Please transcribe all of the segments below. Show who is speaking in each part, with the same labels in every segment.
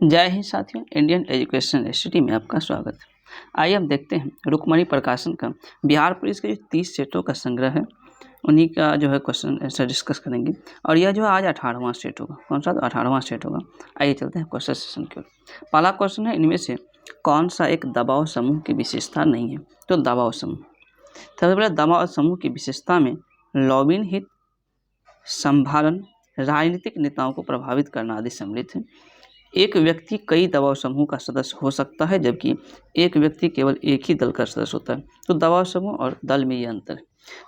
Speaker 1: जय हिंद साथियों, Indian education study में आपका स्वागत है। आइए हम देखते हैं रुक्मणी प्रकाशन का बिहार पुलिस के जो 30 सेटों का संग्रह है उन्हीं का जो है क्वेश्चन आंसर डिस्कस करेंगे। और यह जो आज 18वां सेट होगा। कौन सा? 18वां सेट होगा। आइए चलते हैं क्वेश्चन सेशन की ओर। पहला क्वेश्चन है, इनमें से कौन सा एक दबाव समूह की विशेषता नहीं है? तो दबाव समूह, सबसे पहले दबाव समूह की विशेषता में लॉबिन हित, संभालन, राजनीतिक नेताओं को प्रभावित करना आदि सम्मिलित है। एक व्यक्ति कई दबाव समूह का सदस्य हो सकता है, जबकि एक व्यक्ति केवल एक ही दल का सदस्य होता है। तो दबाव समूह और दल में यह अंतर है।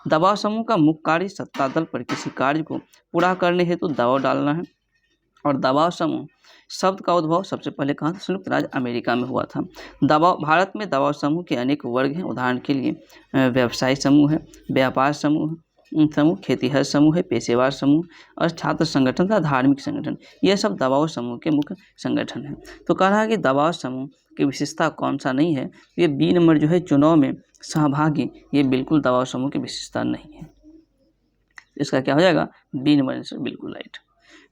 Speaker 1: दबाव समूह का मुख्य कार्य सत्ता दल पर किसी कार्य को पूरा करने हेतु दबाव डालना है। और दबाव समूह शब्द का उद्भव सबसे पहले कहाँ था? संयुक्त राज्य अमेरिका में हुआ था। भारत में दबाव समूह के अनेक वर्ग हैं। उदाहरण के लिए व्यवसाय समूह है, व्यापार समूह, खेतीहर समूह है, पेशेवर समूह और छात्र संगठन तथा धार्मिक संगठन, यह सब दबाव समूह के मुख्य संगठन हैं। तो कह रहा है कि दबाव समूह की विशेषता कौन सा नहीं है? ये बी नंबर जो है, चुनाव में सहभागी, ये बिल्कुल दबाव समूह की विशेषता नहीं है। इसका क्या हो जाएगा? बी नंबर आंसर बिल्कुल राइट।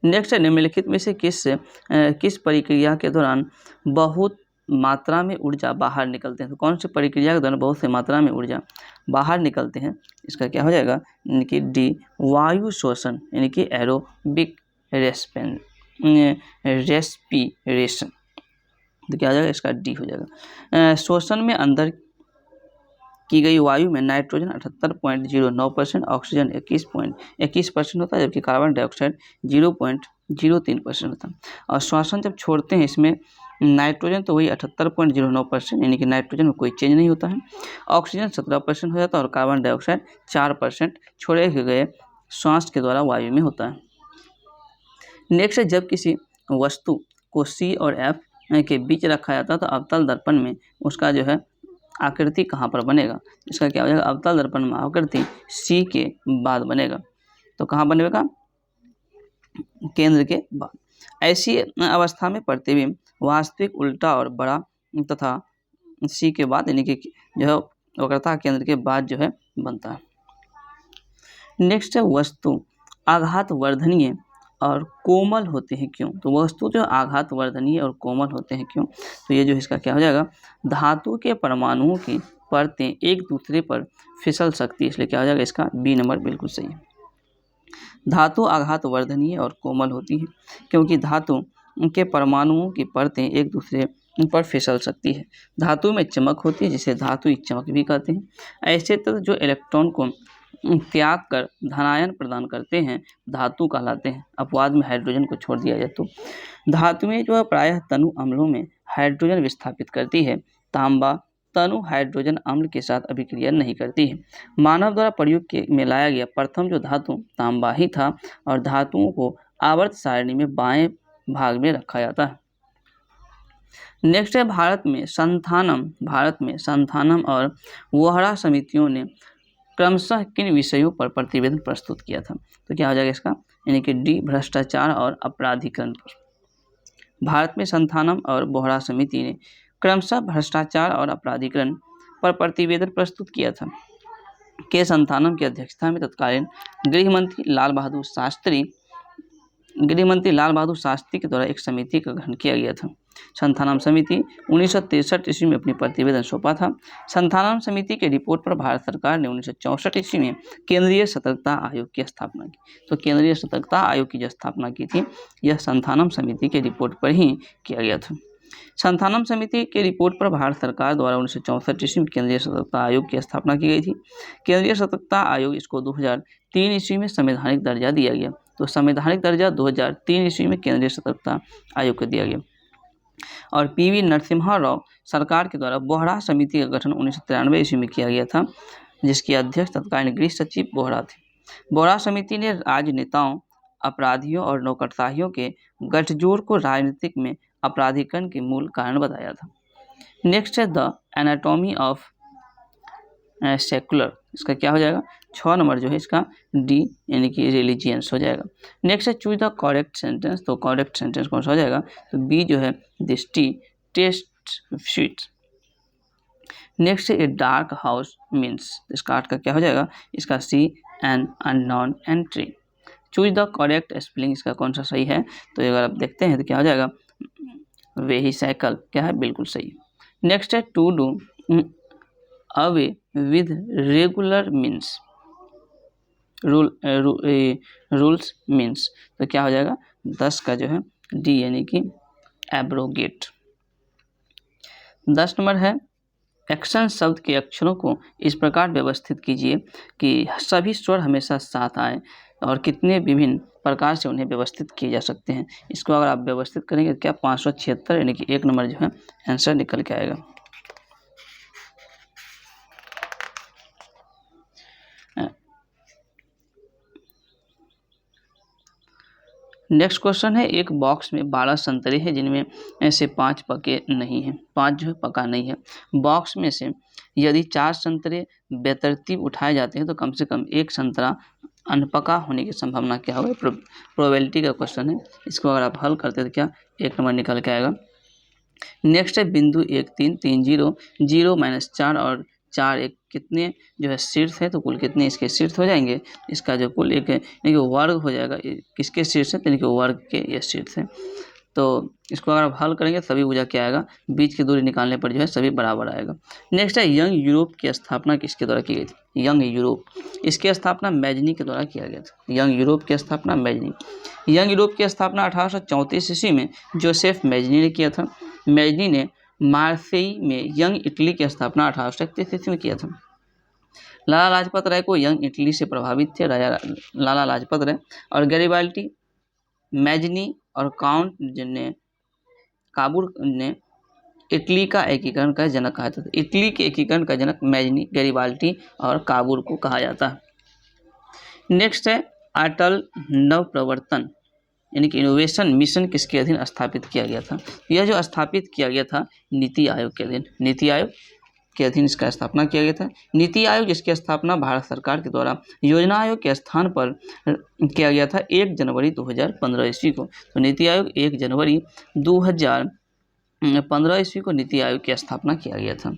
Speaker 1: नेक्स्ट है, निम्नलिखित में से किस प्रक्रिया के दौरान बहुत मात्रा में ऊर्जा बाहर निकलते हैं? तो कौन सी प्रक्रिया के दौरान बहुत से मात्रा में ऊर्जा बाहर निकलते हैं? इसका क्या हो जाएगा? यानी कि डी, वायु शोषण, यानी कि एरोबिक रेस्पिरेशन। तो क्या हो जाएगा? इसका डी हो जाएगा। शोषण में अंदर की गई वायु में नाइट्रोजन 78.09%, ऑक्सीजन 21% होता है, जबकि कार्बन डाइऑक्साइड 0.03% होता है। और श्वसन जब छोड़ते हैं इसमें नाइट्रोजन, तो वही 78.09%, यानी कि नाइट्रोजन में कोई चेंज नहीं होता है। ऑक्सीजन 17% हो जाता है और कार्बन डाइऑक्साइड 4% छोड़े गए श्वास के द्वारा वायु में होता है। नेक्स्ट है, जब किसी वस्तु को C और F के बीच रखा जाता है तो अवतल दर्पण में उसका जो है आकृति कहाँ पर बनेगा? इसका क्या हो जाएगा? अवतल दर्पण में आकृति C के बाद बनेगा। तो कहाँ बनेगा? केंद्र के बाद। ऐसी अवस्था में प्रतिबिंब वास्तविक उल्टा और बड़ा तथा C के बाद, यानी कि जो है वक्रता केंद्र के बाद जो है बनता है। नेक्स्ट है, वस्तु आघात वर्धनीय और कोमल होते हैं क्यों? तो वस्तु जो आघात वर्धनीय और कोमल होते हैं क्यों? तो ये जो इसका क्या हो जाएगा? धातु के परमाणुओं की परतें एक दूसरे पर फिसल सकती है, इसलिए क्या हो जाएगा? इसका बी नंबर बिल्कुल सही है। धातु आघात वर्धनीय और कोमल होती है क्योंकि धातु के परमाणुओं की परतें एक दूसरे पर फिसल सकती है। धातु में चमक होती है, जिसे धातु चमक भी कहते हैं। ऐसे तत्व जो इलेक्ट्रॉन को त्याग कर धनायन प्रदान करते हैं धातु कहलाते हैं। अपवाद में हाइड्रोजन को छोड़ दिया जाए तो धातु में जो है प्रायः तनु अम्लों में हाइड्रोजन विस्थापित करती है। तांबा तनु हाइड्रोजन अम्ल के साथ अभिक्रिया नहीं करती है। मानव द्वारा प्रयोग में लाया गया प्रथम जो धातु तांबा ही था और धातुओं को आवर्त सारणी में बाएं भाग में रखा जाता है। नेक्स्ट है, भारत में संथानम और वोहरा समितियों ने क्रमशः किन विषयों पर प्रतिवेदन प्रस्तुत किया था? तो क्या हो जाएगा इसका? यानी कि डी, भ्रष्टाचार और अपराधीकरण पर। भारत में संथानम और बोहरा समिति ने क्रमशः भ्रष्टाचार और अपराधीकरण पर प्रतिवेदन प्रस्तुत किया था। के संथानम की अध्यक्षता में तत्कालीन गृह मंत्री लाल बहादुर शास्त्री के द्वारा एक समिति का गठन किया गया था। संथानम समिति 1963 ईस्वी में अपनी प्रतिवेदन सौंपा था। संथानम समिति के रिपोर्ट पर भारत सरकार ने 1964 ईस्वी में केंद्रीय सतर्कता आयोग की स्थापना की। तो केंद्रीय सतर्कता आयोग की जो स्थापना की थी, यह संथानम समिति के रिपोर्ट पर ही किया गया था। संथानम समिति के रिपोर्ट पर भारत सरकार द्वारा 1964 ईस्वी में केंद्रीय सतर्कता आयोग की स्थापना की गई थी। केंद्रीय सतर्कता आयोग इसको 2003 ईस्वी में संवैधानिक दर्जा दिया गया। तो संवैधानिक दर्जा 2003 ईस्वी में केंद्रीय सतर्कता आयोग को दिया गया। और पीवी नरसिम्हा राव सरकार के द्वारा बोहरा समिति का गठन 1993 ईस्वी में किया गया था, जिसके अध्यक्ष तत्कालीन गृह सचिव बोहरा थे। बोहरा समिति ने राजनेताओं, अपराधियों और नौकरशाहियों के गठजोड़ को राजनीतिक में अपराधीकरण के मूल कारण बताया था। नेक्स्ट है, द एनाटॉमी ऑफ सेकुलर, इसका क्या हो जाएगा? 6 नंबर जो है इसका डी, यानी कि रिलीजियंस हो जाएगा। नेक्स्ट है, चूज द करेक्ट सेंटेंस। तो करेक्ट सेंटेंस कौन सा हो जाएगा? तो बी जो है, this T test sweet. Next है, ए डार्क हाउस मीन्स, इसका अर्थ का क्या हो जाएगा? इसका C, an unknown entry. Choose the correct spelling, इसका कौन सा सही है? तो अगर आप देखते हैं तो क्या हो जाएगा? वेहिसाइकिल क्या है, बिल्कुल सही। नेक्स्ट है to do away with regular means rules means, तो क्या हो जाएगा 10 का जो है डी यानी कि एब्रोगेट। 10 नंबर है एक्शन शब्द के अक्षरों को इस प्रकार व्यवस्थित कीजिए कि सभी स्वर हमेशा साथ आए और कितने विभिन्न प्रकार से उन्हें व्यवस्थित किए जा सकते हैं। इसको अगर आप व्यवस्थित करेंगे तो क्या 576 यानी कि 1 नंबर जो है आंसर निकल के आएगा। नेक्स्ट क्वेश्चन है एक बॉक्स में 12 संतरे हैं जिनमें ऐसे 5 पके नहीं हैं, 5 जो है पका नहीं है। बॉक्स में से यदि 4 संतरे बेतरतीब उठाए जाते हैं तो कम से कम 1 संतरा अनपका होने की संभावना क्या होगी। प्रोबेबिलिटी का क्वेश्चन है, इसको अगर आप हल करते हैं तो क्या 1 नंबर निकल के आएगा। नेक्स्ट है बिंदु 1 3 3 0 0 -4 और 4 1 कितने जो है शीर्ष है, तो कुल कितने इसके शीर्ष हो जाएंगे। इसका जो कुल एक यानी कि वर्ग हो जाएगा, किसके शीर्ष है, यानी कि वर्ग के ये शीर्ष है। तो इसको अगर आप हल करेंगे तभी बुझा क्या आएगा, बीच की दूरी निकालने पर जो है सभी बराबर आएगा। नेक्स्ट है यंग यूरोप की स्थापना किसके द्वारा की गई थी। यंग यूरोप, इसकी स्थापना मैजनी के द्वारा किया गया था। यंग यूरोप की स्थापना मैजनी। यंग यूरोप की स्थापना 1834 ईस्वी में जोसेफ मैजनी ने किया था। मैजनी ने मार्सेई में यंग इटली की स्थापना 1831 ईस्वी में किया था। लाला लाजपत राय को यंग इटली से प्रभावित थे लाला लाजपत राय और गैरिबाल्डी, मैजनी और काउंट ने काबूल ने इटली का एकीकरण का जनक कहा जाता है। इटली के एकीकरण का जनक मैजनी, गैरिबाल्डी और काबूल को कहा जाता है। नेक्स्ट है अटल नव प्रवर्तन यानी कि इनोवेशन मिशन किसके अधीन स्थापित किया गया था। यह जो स्थापित किया गया था नीति आयोग के अधीन, नीति आयोग के अधीन इसका स्थापना किया गया था। नीति आयोग जिसकी स्थापना भारत सरकार के द्वारा योजना आयोग के स्थान पर किया गया था 1 जनवरी 2015 ईस्वी को। तो नीति आयोग 1 जनवरी 2015 ईस्वी को नीति आयोग की स्थापना किया गया था।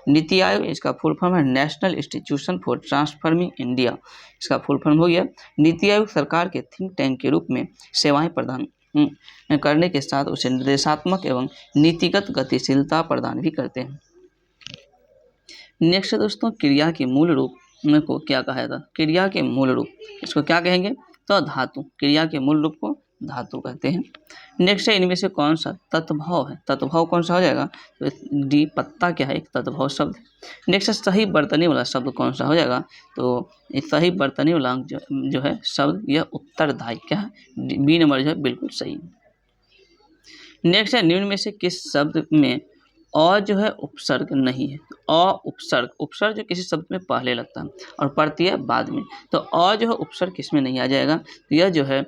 Speaker 1: नीति आयोग इसका फुल फॉर्म है national institution for transforming India, इसका फुल फॉर्म हो गया। नीति आयोग सरकार के थिंक टैंक के रूप में सेवाएं प्रदान करने के साथ उसे निर्देशात्मक एवं नीतिगत गतिशीलता प्रदान भी करते हैं। नेक्स्ट दोस्तों क्रिया के मूल रूप को क्या कहा जाता है। क्रिया के मूल रूप इसको क्या कहेंगे, तो धातु। क्रिया के मूल रूप को धातु कहते हैं। नेक्स्ट है इनमें से कौन सा तत्भव है। तत्भव कौन सा हो जाएगा, तो डी पत्ता क्या है, एक तत्भव शब्द। नेक्स्ट है सही बर्तने वाला शब्द कौन सा हो जाएगा, तो सही बर्तने वाला जो है शब्द यह उत्तरदायी क्या है, बी नंबर जो है बिल्कुल सही। नेक्स्ट है निम्न में से किस शब्द में अ जो है उपसर्ग नहीं है। अ उपसर्ग, उपसर्ग जो किसी शब्द में पहले लगता है और प्रत्यय बाद में, तो अ जो है उपसर्ग किसमें नहीं आ जाएगा, तो यह जो है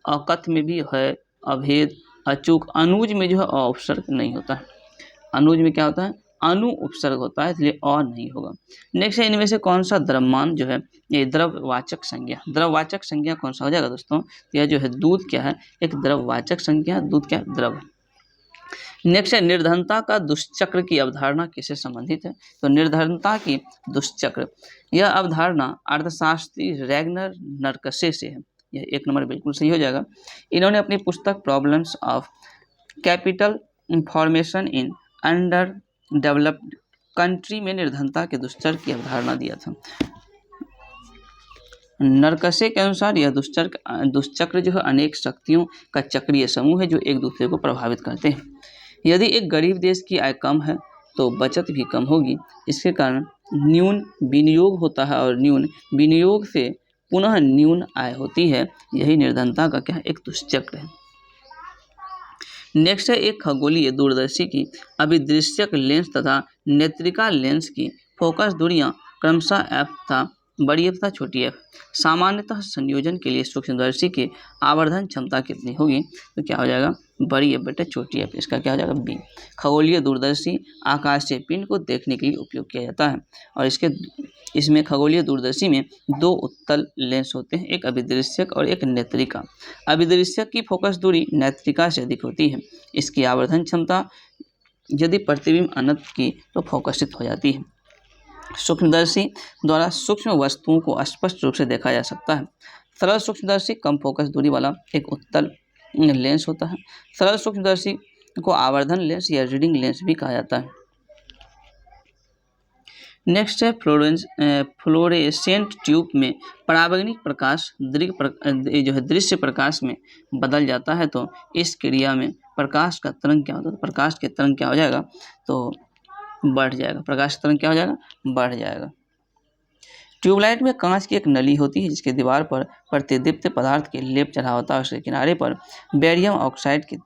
Speaker 1: अकथ में भी है, अभेद, अचूक, अनुज में जो है अ उपसर्ग नहीं होता है। अनुज में क्या होता है, अनु उपसर्ग होता है, इसलिए अ नहीं होगा। नेक्स्ट है इनमें से कौन सा द्रव्यमान जो है ये द्रववाचक संज्ञा। द्रववाचक संज्ञा कौन सा हो जाएगा दोस्तों, यह जो है दूध क्या है, एक द्रववाचक संज्ञा, दूध क्या द्रव है। नेक्स्ट है निर्धनता का दुष्चक्र की अवधारणा किससे संबंधित है, तो निर्धनता की दुष्चक्र यह अवधारणा अर्थशास्त्री रैगनर नरकसे से है। यह 1 नंबर बिल्कुल सही हो जाएगा। इन्होंने अपनी पुस्तक problems of capital formation in under developed country में निर्धनता के दुष्चक्र की अवधारणा दिया था। नरकसे के अनुसार यह दुष्चक्र जो है अनेक शक्तियों का चक्रीय समूह है जो एक दूसरे को प्रभावित करते हैं। यदि एक गरीब देश की आय कम है तो बचत भी कम होगी, इसके कारण न्यून विनियोग होता है और न्यून विनियोग से पुनः न्यून आय होती है। यही निर्धनता का क्या है, एक दुष्चक्र है। नेक्स्ट है एक खगोलीय दूरदर्शी की अभिदृश्यक लेंस तथा नेत्रिका लेंस की फोकस दूरियां क्रमशः एफ तथा बड़ी एफ तथा छोटी एफ। सामान्यतः संयोजन के लिए सूक्ष्मदर्शी की आवर्धन क्षमता कितनी होगी, तो क्या हो जाएगा बड़ी एफ बटे छोटी एफ, इसका क्या हो जाएगा बी। खगोलीय दूरदर्शी आकाशीय पिंड को देखने के लिए उपयोग किया जाता है और इसमें खगोलीय दूरदर्शी में 2 उत्तल लेंस होते हैं, एक अभिदृश्यक और एक नेत्रिका। अभिदृश्यक की फोकस दूरी नेत्रिका से अधिक होती है। इसकी आवर्धन क्षमता यदि प्रतिबिंब अनंत की तो फोकसित हो जाती है। सूक्ष्मदर्शी द्वारा सूक्ष्म वस्तुओं को स्पष्ट रूप से देखा जा सकता है। सरल सूक्ष्मदर्शी कम फोकस दूरी वाला एक उत्तल लेंस होता है। सरल सूक्ष्मदर्शी को आवर्धन लेंस या रीडिंग लेंस भी कहा जाता है। नेक्स्ट है फ्लोरेसेंट ट्यूब में पराबैंगनी प्रकाश दृश्य प्रकाश में बदल जाता है, तो इस क्रिया में प्रकाश का तरंग क्या होता है? तो प्रकाश के तरंग क्या हो जाएगा? तो बढ़ जाएगा। प्रकाश तरंग क्या हो जाएगा? बढ़ जाएगा। ट्यूबलाइट में कांच की एक नली होती है जिसके दीवार पर प्रतिदीप्त पदार्थ के लेप चढ़ा होता है, उसके किनारे पर बेरियम ऑक्साइड की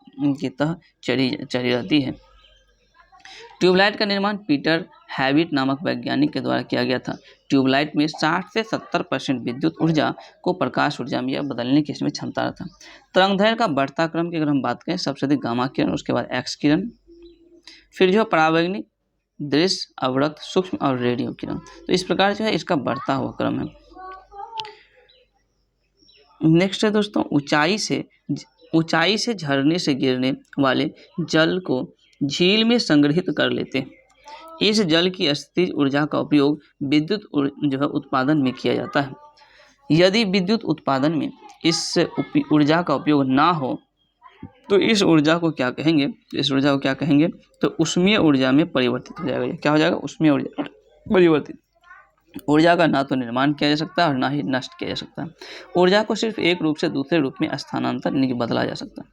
Speaker 1: तह चढ़ी रहती है। ट्यूबलाइट का निर्माण पीटर हैविट नामक वैज्ञानिक के द्वारा किया गया था। ट्यूबलाइट में 60 से 70% विद्युत ऊर्जा को प्रकाश ऊर्जा में बदलने की इसमें क्षमता रहता है। तरंगदैर्घ्य का बढ़ता क्रम की अगर हम बात करें, सबसे अधिक गामा किरण, उसके बाद एक्स किरण, फिर जो पराबैंगनी, दृश्य, अवरक्त, सूक्ष्म और रेडियो किरण। तो इस प्रकार जो है इसका बढ़ता हुआ क्रम है। नेक्स्ट है दोस्तों, ऊंचाई से झरने से गिरने वाले जल को झील में संग्रहित कर लेते हैं। इस जल की स्थितिज ऊर्जा का उपयोग विद्युत जो है उत्पादन में किया जाता है। यदि विद्युत उत्पादन में इस ऊर्जा का उपयोग ना हो तो इस ऊर्जा को क्या कहेंगे? इस ऊर्जा को क्या कहेंगे? तो उष्मीय ऊर्जा में परिवर्तित हो जाएगा। क्या हो जाएगा? उष्मीय ऊर्जा परिवर्तित। ऊर्जा का ना तो निर्माण किया जा सकता है और ना ही नष्ट किया जा सकता है। ऊर्जा को सिर्फ एक रूप से दूसरे रूप में स्थानांतर यानी कि बदला जा सकता है।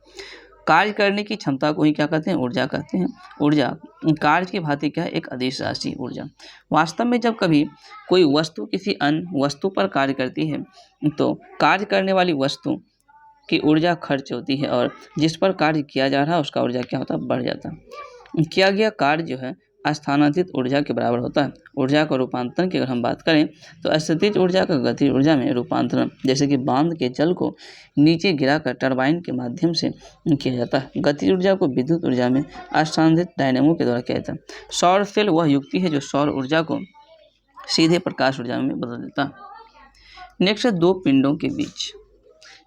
Speaker 1: कार्य करने की क्षमता को ही क्या कहते हैं? ऊर्जा कहते हैं। ऊर्जा कार्य की भांति क्या है? एक अदिश राशि ऊर्जा। वास्तव में जब कभी कोई वस्तु किसी अन्य वस्तु पर कार्य करती है तो कार्य करने वाली वस्तु की ऊर्जा खर्च होती है और जिस पर कार्य किया जा रहा है उसका ऊर्जा क्या होता है? बढ़ जाता है। किया गया कार्य जो है स्थानांतरित ऊर्जा के बराबर होता है। ऊर्जा का रूपांतरण की अगर हम बात करें तो स्थितिज ऊर्जा का गतिज ऊर्जा में रूपांतरण, जैसे कि बांध के जल को नीचे गिराकर टरबाइन के माध्यम से किया जाता है। गतिज ऊर्जा को विद्युत ऊर्जा में स्थानांतरित डायनेमो के द्वारा किया जाता है। सौर सेल वह युक्ति है जो सौर ऊर्जा को सीधे प्रकाश ऊर्जा में बदल देता है। नेक्स्ट है, दो पिंडों के बीच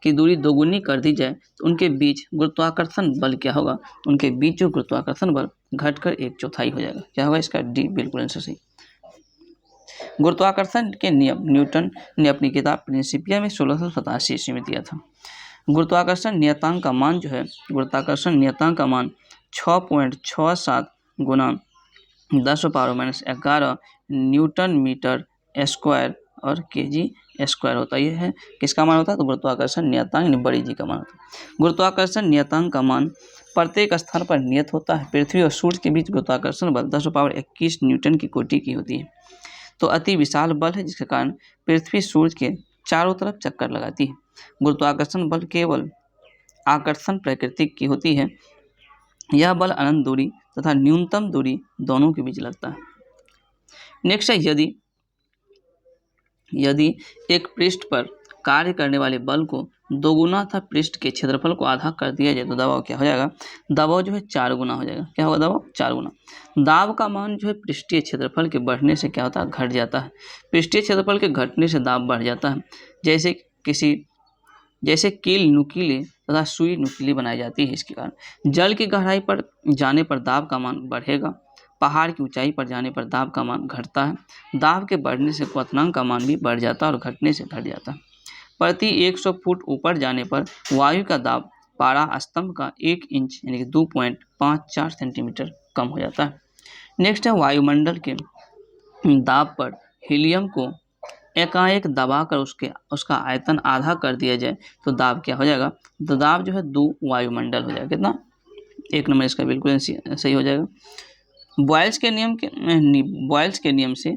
Speaker 1: की दूरी दोगुनी कर दी जाए तो उनके बीच गुरुत्वाकर्षण बल क्या होगा? उनके बीच जो गुरुत्वाकर्षण बल घटकर 1/4 हो जाएगा। क्या होगा? इसका डी बिल्कुल आंसर सही। गुरुत्वाकर्षण के नियम न्यूटन ने अपनी किताब प्रिंसिपिया में 1687 ईस्वी में दिया था। गुरुत्वाकर्षण नियतांक का मान जो है, गुरुत्वाकर्षण नियतांक का मान 6.67 गुना 10⁻⁻11 न्यूटन मीटर स्क्वायर और केजी स्क्वायर होता है। यह है किसका मान होता है? तो गुरुत्वाकर्षण नियतांक यानी बड़ी जी का मान होता है। गुरुत्वाकर्षण नियतांक का मान प्रत्येक स्थान पर नियत होता है। पृथ्वी और सूर्य के बीच गुरुत्वाकर्षण बल 10⁻21 न्यूटन की कोटि की होती है। तो अति विशाल बल है जिसके कारण पृथ्वी सूर्य के चारों तरफ चक्कर लगाती है। गुरुत्वाकर्षण बल केवल आकर्षण प्रकृति की होती है। यह बल अनंत दूरी तथा न्यूनतम दूरी दोनों के बीच लगता है। नेक्स्ट है, यदि एक पृष्ठ पर कार्य करने वाले बल को दोगुना तथा पृष्ठ के क्षेत्रफल को आधा कर दिया जाए तो दबाव क्या हो जाएगा? दबाव जो है 4 गुना हो जाएगा। क्या होगा? दबाव 4 गुना। दाब का मान जो है पृष्ठीय क्षेत्रफल के बढ़ने से क्या होता है? घट जाता है। पृष्ठीय क्षेत्रफल के घटने से दाब बढ़ जाता है। जैसे कील नुकीले तथा सुई नुकीली बनाई जाती है। इसके कारण जल की गहराई पर जाने पर दाब का मान बढ़ेगा। पहाड़ की ऊंचाई पर जाने पर दाब का मान घटता है। दाब के बढ़ने से क्वथनांक का मान भी बढ़ जाता है और घटने से घट जाता है। प्रति 100 फुट ऊपर जाने पर वायु का दाब पारा स्तंभ का 1 इंच यानी कि 2.54 सेंटीमीटर कम हो जाता है। नेक्स्ट है, वायुमंडल के दाब पर हीलियम को एकाएक दबाकर उसका आयतन आधा कर दिया जाए तो दाब क्या हो जाएगा? तो दाब जो है 2 वायुमंडल हो जाएगा। कितना? 1 नंबर इसका बिल्कुल सही हो जाएगा। बॉयल्स के नियम से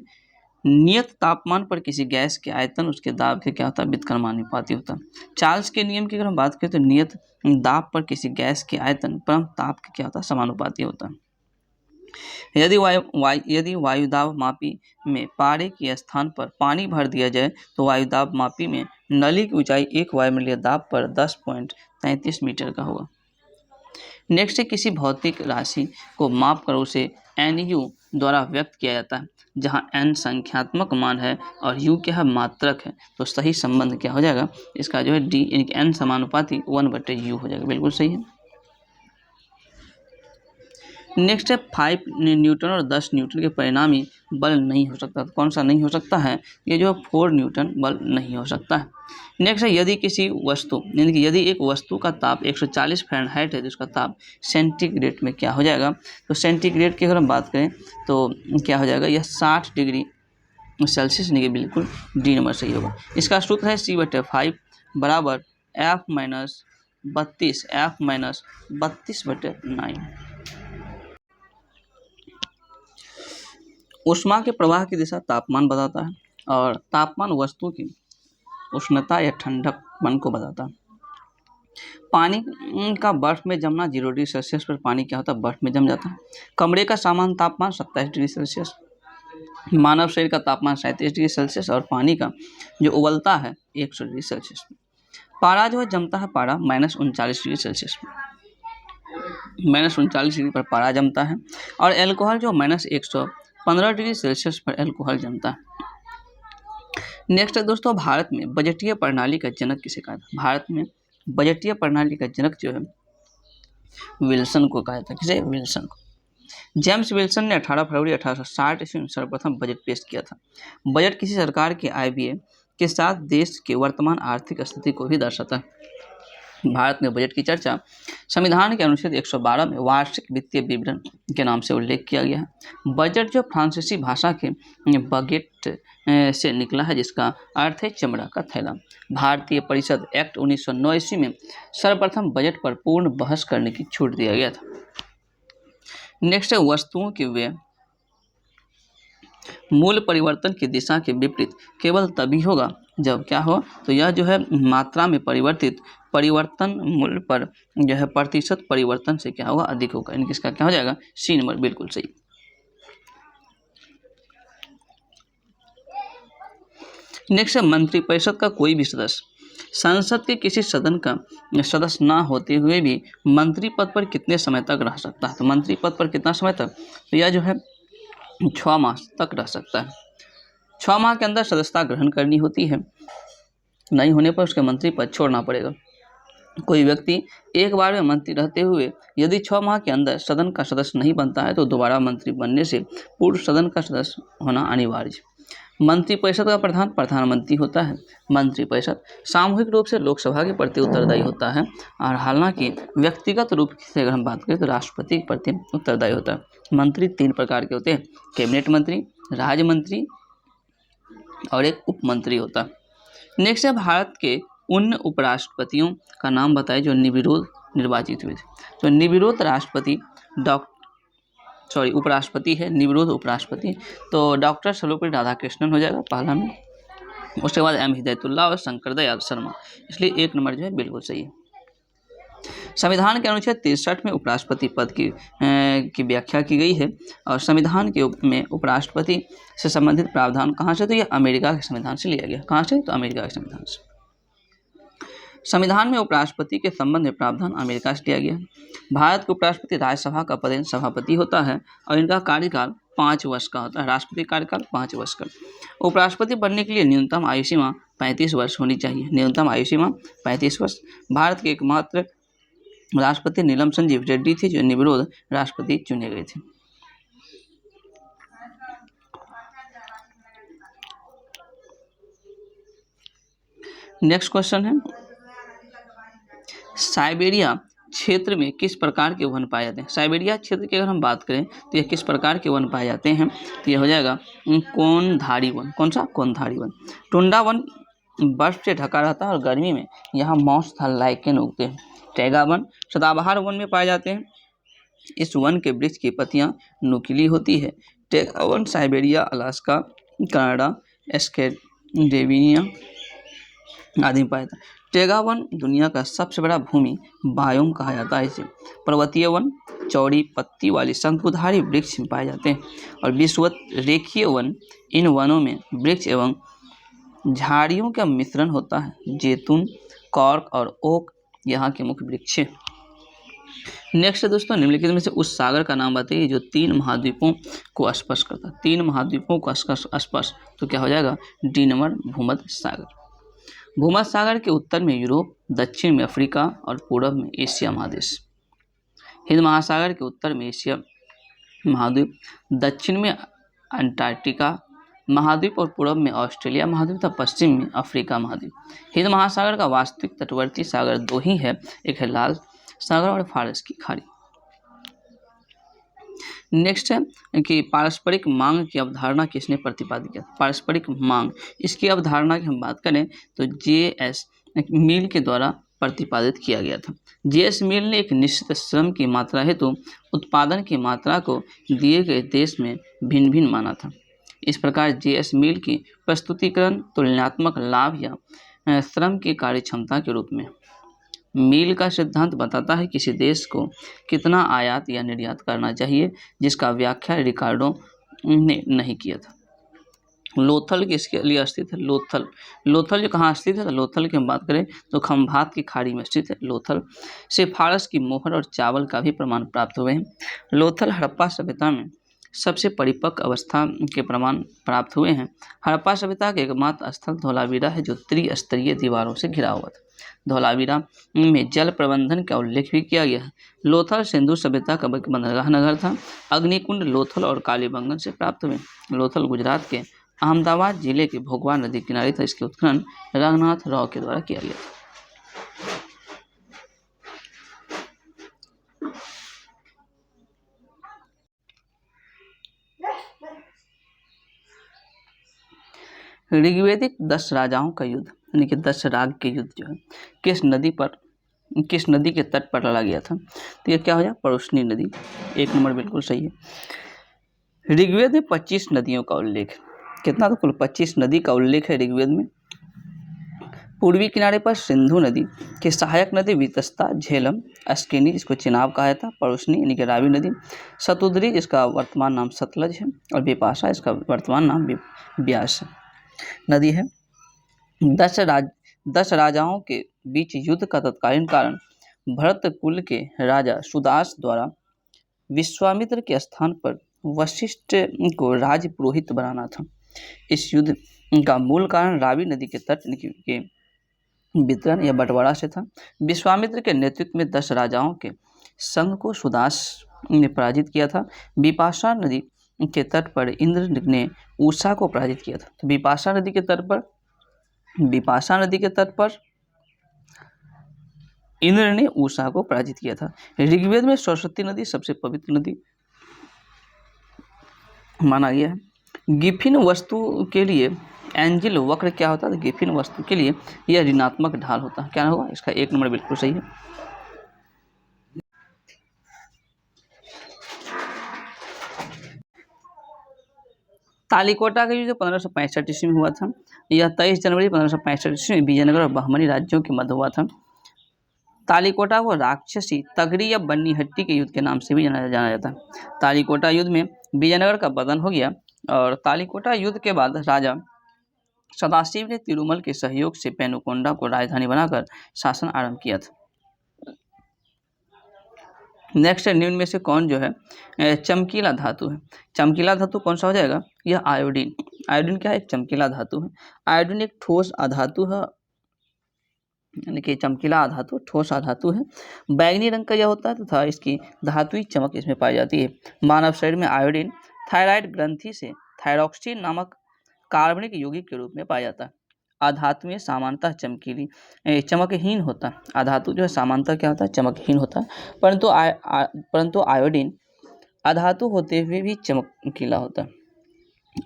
Speaker 1: नियत तापमान पर किसी गैस के आयतन उसके दाब के क्या होता है? व्युत्क्रमानुपाती होता है। चार्ल्स के नियम की अगर हम बात करें तो नियत दाब पर किसी गैस के आयतन परम ताप के क्या होता है? समानुपाती होता है। यदि वायुदाब मापी में पारे के स्थान पर पानी भर दिया जाए तो वायुदाब मापी में नली की ऊंचाई 1 वायुमंडलीय दाब पर 10.33 मीटर का होगा। नेक्स्ट है, किसी भौतिक राशि को माप कर उसे NU द्वारा व्यक्त किया जाता है जहां n संख्यात्मक मान है और u क्या है? मात्रक है। तो सही संबंध क्या हो जाएगा? इसका जो है D यानी कि n समानुपाती 1/u हो जाएगा। बिल्कुल सही है। नेक्स्ट है 5 न्यूटन और 10 न्यूटन के परिणामी बल नहीं हो सकता। तो कौन सा नहीं हो सकता है? ये जो 4 न्यूटन बल नहीं हो सकता है। नेक्स्ट है यदि किसी वस्तु यानी कि यदि एक वस्तु का ताप 140 फ़ारेनहाइट है तो उसका ताप सेंटीग्रेड में क्या हो जाएगा? तो सेंटीग्रेड की अगर हम बात करें तो क्या हो जाएगा? यह 60 डिग्री सेल्सियस नहीं, बिल्कुल डी नंबर सही होगा। इसका सूत्र है C/5 बराबर F-32/9। ऊष्मा के प्रवाह की दिशा तापमान बताता है और तापमान वस्तु की उष्णता या ठंडकपन को बताता है। पानी का बर्फ में जमना 0 डिग्री सेल्सियस पर पानी क्या होता है? बर्फ में जम जाता है। कमरे का सामान्य तापमान 27 डिग्री सेल्सियस, मानव शरीर का तापमान 37 डिग्री सेल्सियस और पानी का जो उबलता है 100 डिग्री सेल्सियस में। पारा जो है जमता है पारा -39 डिग्री सेल्सियस में, -39 डिग्री पर पारा जमता है। और एल्कोहल जो -115 डिग्री सेल्सियस पर एल्कोहल जमता है। नेक्स्ट है दोस्तों, भारत में बजटीय प्रणाली का जनक किसे कहा था? भारत में बजटीय प्रणाली का जनक जो है विल्सन को कहा था। किसे? विल्सन को। जेम्स विल्सन ने 18 फरवरी 1860 ईस्वी में सर्वप्रथम बजट पेश किया था। बजट किसी सरकार के आय व्यय के साथ देश के वर्तमान आर्थिक स्थिति को भी दर्शाता है। भारत में बजट की चर्चा संविधान के अनुच्छेद 112 में वार्षिक वित्तीय विवरण के नाम से उल्लेख किया गया है। बजट जो फ्रांसीसी भाषा के बगेट से निकला है, जिसका अर्थ है चमड़ा का थैला। भारतीय परिषद एक्ट 1909 ईस्वी में सर्वप्रथम बजट पर पूर्ण बहस करने की छूट दिया गया था। नेक्स्ट है वस्तुओं के व्यय मूल परिवर्तन की दिशा के विपरीत केवल तभी होगा जब क्या हो? तो यह जो है मात्रा में परिवर्तन मूल्य पर जो है प्रतिशत परिवर्तन से क्या होगा? अधिक होगा। इनकी इसका क्या हो जाएगा? C नंबर बिल्कुल सही। नेक्स्ट है मंत्रिपरिषद का कोई भी सदस्य संसद के किसी सदन का सदस्य ना होते हुए भी मंत्री पद पर कितने समय तक रह सकता है? तो मंत्री पद पर कितना समय तक? तो यह जो है 6 माह तक रह सकता है। 6 माह के अंदर सदस्यता ग्रहण करनी होती है, नहीं होने पर उसके मंत्री पद छोड़ना पड़ेगा। कोई व्यक्ति एक बार में मंत्री रहते हुए यदि 6 माह के अंदर सदन का सदस्य नहीं बनता है तो दोबारा मंत्री बनने से पूर्व सदन का सदस्य होना अनिवार्य है। मंत्रिपरिषद का प्रधान प्रधानमंत्री होता है। मंत्रिपरिषद सामूहिक रूप से लोकसभा के प्रति उत्तरदायी होता है और हालांकि व्यक्तिगत रूप से अगर हम बात करें तो राष्ट्रपति के प्रति उत्तरदायी होता है। मंत्री 3 प्रकार के होते हैं, कैबिनेट मंत्री, राज्य मंत्री और एक उप मंत्री होता है। नेक्स्ट है भारत के उन उपराष्ट्रपतियों का नाम बताएं जो निर्विरोध निर्वाचित हुए थे। तो निर्विरोध राष्ट्रपति उपराष्ट्रपति है, निर्विरोध उपराष्ट्रपति तो डॉक्टर सर्वपल्ली राधाकृष्णन हो जाएगा पहला में। उसके बाद M हिदायतुल्लाह और शंकर दयाल शर्मा, इसलिए 1 नंबर जो है बिल्कुल सही है। संविधान के अनुच्छेद 63 में उपराष्ट्रपति पद की व्याख्या की गई है और संविधान में उपराष्ट्रपति से संबंधित प्रावधान कहाँ से? तो यह अमेरिका के संविधान से लिया गया। कहाँ से? तो अमेरिका के संविधान से। संविधान में उपराष्ट्रपति के संबंध में प्रावधान अमेरिका से लिया गया है। भारत के उपराष्ट्रपति राज्यसभा का पदेन सभापति होता है और इनका कार्यकाल 5 वर्ष का होता है। राष्ट्रपति कार्यकाल 5 वर्ष का। उपराष्ट्रपति बनने के लिए न्यूनतम आयु सीमा 35 वर्ष होनी चाहिए। न्यूनतम आयु सीमा 35 वर्ष। भारत के एकमात्र राष्ट्रपति नीलम संजीव रेड्डी थे जो निर्विरोध राष्ट्रपति चुने गए थे। नेक्स्ट क्वेश्चन है, साइबेरिया क्षेत्र में किस प्रकार के वन पाए जाते हैं? साइबेरिया क्षेत्र की अगर हम बात करें तो यह किस प्रकार के वन पाए जाते हैं? तो यह हो जाएगा कोनधारी वन। कौन सा? कोनधारी वन। टुंडा वन बर्फ से ढका रहता है और गर्मी में यहाँ मॉस तथा लाइकेन उगते हैं। टैगा वन सदाबहार वन में पाए जाते हैं। इस वन के वृक्ष की पत्तियां नुकीली होती है। Taiga one Siberia, Alaska, Canada, Scandinavia आदि में पाया जाता है। टैगा वन दुनिया का सबसे बड़ा भूमि बायोम कहा जाता है इसे। पर्वतीय वन चौड़ी पत्ती वाली शंकुधारी वृक्ष में पाए जाते हैं और विषुवत रेखीय वन इन वनों में वृक्ष एवं झाड़ियों का मिश्रण होता है। जैतून, कॉर्क और ओक यहाँ के मुख्य वृक्ष हैं। नेक्स्ट है दोस्तों, निम्नलिखित में से उस सागर का नाम बताइए जो 3 महाद्वीपों को स्पर्श करता है। 3 महाद्वीपों को स्पर्श, तो क्या हो जाएगा? डी नंबर भूमध्य सागर। भूमध्य सागर के उत्तर में यूरोप, दक्षिण में अफ्रीका और पूर्व में एशिया महादेश। हिंद महासागर के उत्तर में एशिया महाद्वीप, दक्षिण में अंटार्कटिका महाद्वीप और पूर्व में ऑस्ट्रेलिया महाद्वीप तथा पश्चिम में अफ्रीका महाद्वीप। हिंद महासागर का वास्तविक तटवर्ती सागर दो ही है, एक है लाल सागर और फारस की खाड़ी। नेक्स्ट है कि पारस्परिक मांग की अवधारणा किसने प्रतिपादित किया? पारस्परिक मांग, इसकी अवधारणा की हम बात करें तो जे.एस. मिल के द्वारा प्रतिपादित किया गया था। जे.एस. मिल ने एक निश्चित श्रम की मात्रा हेतु उत्पादन की मात्रा को दिए गए देश में भिन्न भिन्न माना था। इस प्रकार जे.एस. मिल की प्रस्तुतिकरण तुलनात्मक लाभ या श्रम की कार्यक्षमता के रूप में। मील का सिद्धांत बताता है किसी देश को कितना आयात या निर्यात करना चाहिए, जिसका व्याख्या रिकार्डो ने नहीं किया था। लोथल किसके लिए स्थित है? लोथल जो कहाँ स्थित है? तो लोथल की हम बात करें तो खंभात की खाड़ी में स्थित है। लोथल से फारस की मोहर और चावल का भी प्रमाण प्राप्त हुए हैं। लोथल हड़प्पा सभ्यता में सबसे परिपक्व अवस्था के प्रमाण प्राप्त हुए हैं। हड़प्पा सभ्यता का एकमात्र स्थल धोलावीरा है जो त्रिस्तरीय दीवारों से घिरा हुआ था। धोलावीरा में जल प्रबंधन का उल्लेख भी किया गया है। लोथल सिंधु सभ्यता का बंदरगाह नगर था। अग्निकुंड लोथल और कालीबंगन से प्राप्त हुए। लोथल गुजरात के अहमदाबाद जिले के भोगवा नदी किनारे था। इसके उत्खनन रंगनाथ राव के द्वारा किया गया था। ऋग्वेदिक 10 राजाओं का युद्ध यानी कि 10 राग के युद्ध जो है किस नदी के तट पर लड़ा गया था? तो ये क्या हो जाए? परुष्णी नदी। 1 नंबर बिल्कुल सही है। ऋग्वेद में 25 नदियों का उल्लेख, कितना? तो कुल 25 नदी का उल्लेख है ऋग्वेद में। पूर्वी किनारे पर सिंधु नदी की सहायक नदी वितस्ता, झेलम, अस्किनी जिसको चिनाब कहा जाता, परुष्णी यानी कि रावी नदी, शतुद्री जिसका वर्तमान नाम सतलज है और बिपाशा इसका वर्तमान नाम ब्यास नदी है। 10 राजाओं के बीच युद्ध का तत्कालीन कारण भरत कुल के राजा सुदास द्वारा विश्वामित्र के स्थान पर वशिष्ठ को राजपुरोहित बनाना था। इस युद्ध का मूल कारण रावी नदी के तट के वितरण या बंटवारा से था। विश्वामित्र के नेतृत्व में 10 राजाओं के संघ को सुदास ने पराजित किया था। बिपाशा नदी के तट पर इंद्र ने उषा को पराजित किया था। तो बिपाशा नदी के तट पर इंद्र ने उषा को पराजित किया था। ऋग्वेद में सरस्वती नदी सबसे पवित्र नदी माना गया है। गिफिन वस्तु के लिए एंजिल वक्र क्या होता है? तो गिफिन वस्तु के लिए यह ऋणात्मक ढाल होता है। क्या होगा इसका? 1 नंबर बिल्कुल सही है। तालीकोटा का युद्ध 1565 ईस्वी में हुआ था। यह 23 जनवरी 1565 ईस्वी में विजयनगर और बहमनी राज्यों के मध्य हुआ था। तालीकोटा को राक्षसी, तगरी या बन्नीहट्टी के युद्ध के नाम से भी जाना जाता है। तालीकोटा युद्ध में विजयनगर का पतन हो गया और तालीकोटा युद्ध के बाद राजा सदाशिव ने तिरुमल के सहयोग से पेनुकोंडा को राजधानी बनाकर शासन आरंभ किया था। नेक्स्ट है, निम्न में से कौन जो है चमकीला धातु है? चमकीला धातु कौन सा हो जाएगा? यह आयोडीन। आयोडीन क्या है? एक चमकीला धातु है। आयोडीन एक ठोस अधातु है, यानी कि चमकीला अधातु ठोस अधातु है। बैंगनी रंग का यह होता है तथा इसकी धातुई चमक इसमें पाई जाती है। मानव शरीर में आयोडीन थायराइड ग्रंथि से थायरॉक्सिन नामक कार्बनिक यौगिक के रूप में पाया जाता है। अधातु में सामान्यतः चमकहीन होता है। अधातु जो है सामान्यतः क्या होता है? चमकहीन होता है, परंतु आयोडीन अधातु होते हुए भी चमकीला होता है।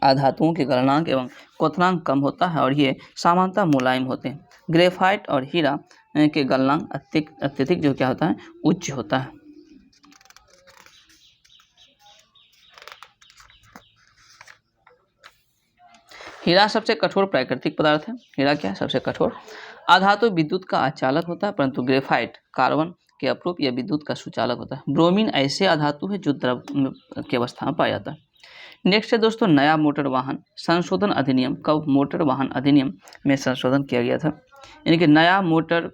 Speaker 1: अधातुओं के गलनांक एवं क्वथनांक कम होता है और ये सामान्यतः मुलायम होते हैं। ग्रेफाइट और हीरा के गलनांक अत्यधिक जो क्या होता है? उच्च होता है। हीरा सबसे कठोर प्राकृतिक पदार्थ है। हीरा क्या है? सबसे कठोर। अधातु विद्युत का अचालक होता है, परंतु ग्रेफाइट कार्बन के अपरूप या विद्युत का सुचालक होता है। ब्रोमीन ऐसे अधातु है जो द्रव की अवस्था में पाया जाता है। नेक्स्ट है दोस्तों, नया मोटर वाहन संशोधन अधिनियम कब मोटर वाहन अधिनियम में संशोधन किया गया था? यानी कि नया मोटर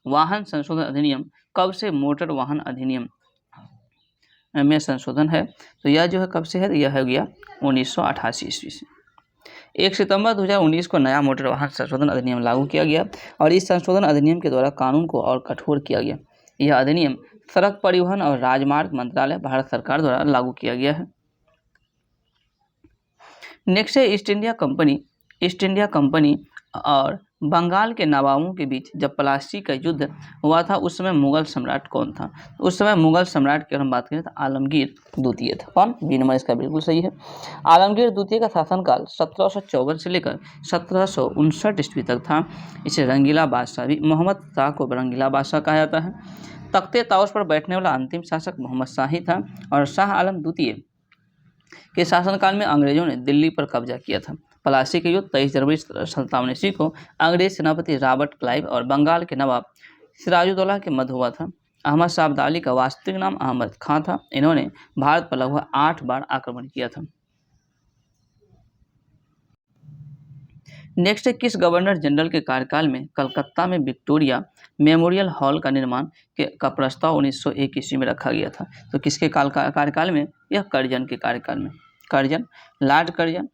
Speaker 1: वाहन संशोधन अधिनियम कब से मोटर वाहन अधिनियम में संशोधन है? तो यह जो है कब से है? यह हो गया 1988 ईस्वी से। 1 सितंबर 2019 को नया मोटर वाहन संशोधन अधिनियम लागू किया गया और इस संशोधन अधिनियम के द्वारा कानून को और कठोर किया गया। यह अधिनियम सड़क परिवहन और राजमार्ग मंत्रालय भारत सरकार द्वारा लागू किया गया है। नेक्स्ट है ईस्ट इंडिया कंपनी और बंगाल के नवाबों के बीच जब प्लासी का युद्ध हुआ था उस समय मुगल सम्राट कौन था? उस समय मुगल सम्राट की अगर हम बात करें तो आलमगीर द्वितीय था। कौन? बी नंबर इसका बिल्कुल सही है। आलमगीर द्वितीय का शासनकाल 1754 से लेकर 1759 ईस्वी तक था। इसे रंगीला बादशाह भी, मोहम्मद शाह को रंगीला बादशाह कहा जाता है। तख्ते ताउस पर बैठने वाला अंतिम शासक मोहम्मद शाह ही था और शाह आलम द्वितीय के शासनकाल में अंग्रेजों ने दिल्ली पर कब्जा किया था। प्लासी के युद्ध 23 जनवरी 1757 ईस्वी को अंग्रेज सेनापति रॉबर्ट क्लाइव और बंगाल के नवाब सिराजुद्दौला के मध्य हुआ था। अहमद शाह अब्दाली का वास्तविक नाम अहमद खां था। इन्होंने भारत पर लगभग 8 बार आक्रमण किया था। नेक्स्ट है किस गवर्नर जनरल के कार्यकाल में कलकत्ता में विक्टोरिया मेमोरियल हॉल का निर्माण का प्रस्ताव 1901 ईस्वी में रखा गया था? तो किसके कार्यकाल में? यह कर्जन के कार्यकाल में। लॉर्ड कर्जन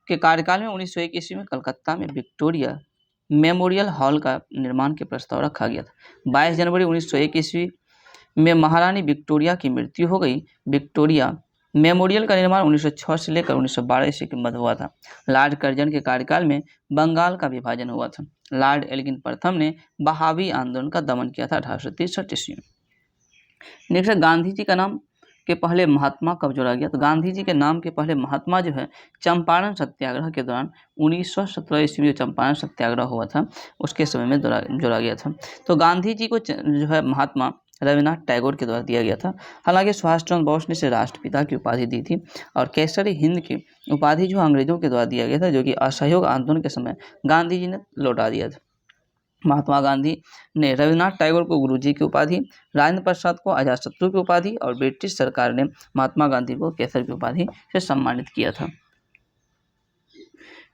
Speaker 1: के कार्यकाल में 1901 ईस्वी में कलकत्ता में विक्टोरिया मेमोरियल हॉल का निर्माण के प्रस्ताव रखा गया था। 22 जनवरी 1901 ईस्वी में महारानी विक्टोरिया की मृत्यु हो गई। विक्टोरिया मेमोरियल का निर्माण 1906 से लेकर 1912 ईस्वी के मध्य हुआ था। लॉर्ड कर्जन के कार्यकाल में बंगाल का विभाजन हुआ था। लॉर्ड एल्गिन प्रथम ने बहावी आंदोलन का दमन किया था 1863 ईस्वी में। नेक्स्ट गांधी जी का नाम के पहले महात्मा कब जोड़ा गया? तो गांधी जी के नाम के पहले महात्मा जो है चंपारण सत्याग्रह के दौरान 1917 ईस्वी में चंपारण सत्याग्रह हुआ था उसके समय में जोड़ा गया था। तो गांधी जी को जो है महात्मा रविन्द्रनाथ टैगोर के द्वारा दिया गया था। हालांकि सुभाष चंद्र बोस ने इसे राष्ट्रपिता की उपाधि दी थी और केसरी हिंद की उपाधि जो अंग्रेजों के द्वारा दिया गया था, जो कि असहयोग आंदोलन के समय गांधी जी ने लौटा दिया था। महात्मा गांधी ने रविन्द्रनाथ टैगोर को गुरुजी की उपाधि, राजेंद्र प्रसाद को अजातशत्रु की उपाधि और ब्रिटिश सरकार ने महात्मा गांधी को केसर की उपाधि से सम्मानित किया था।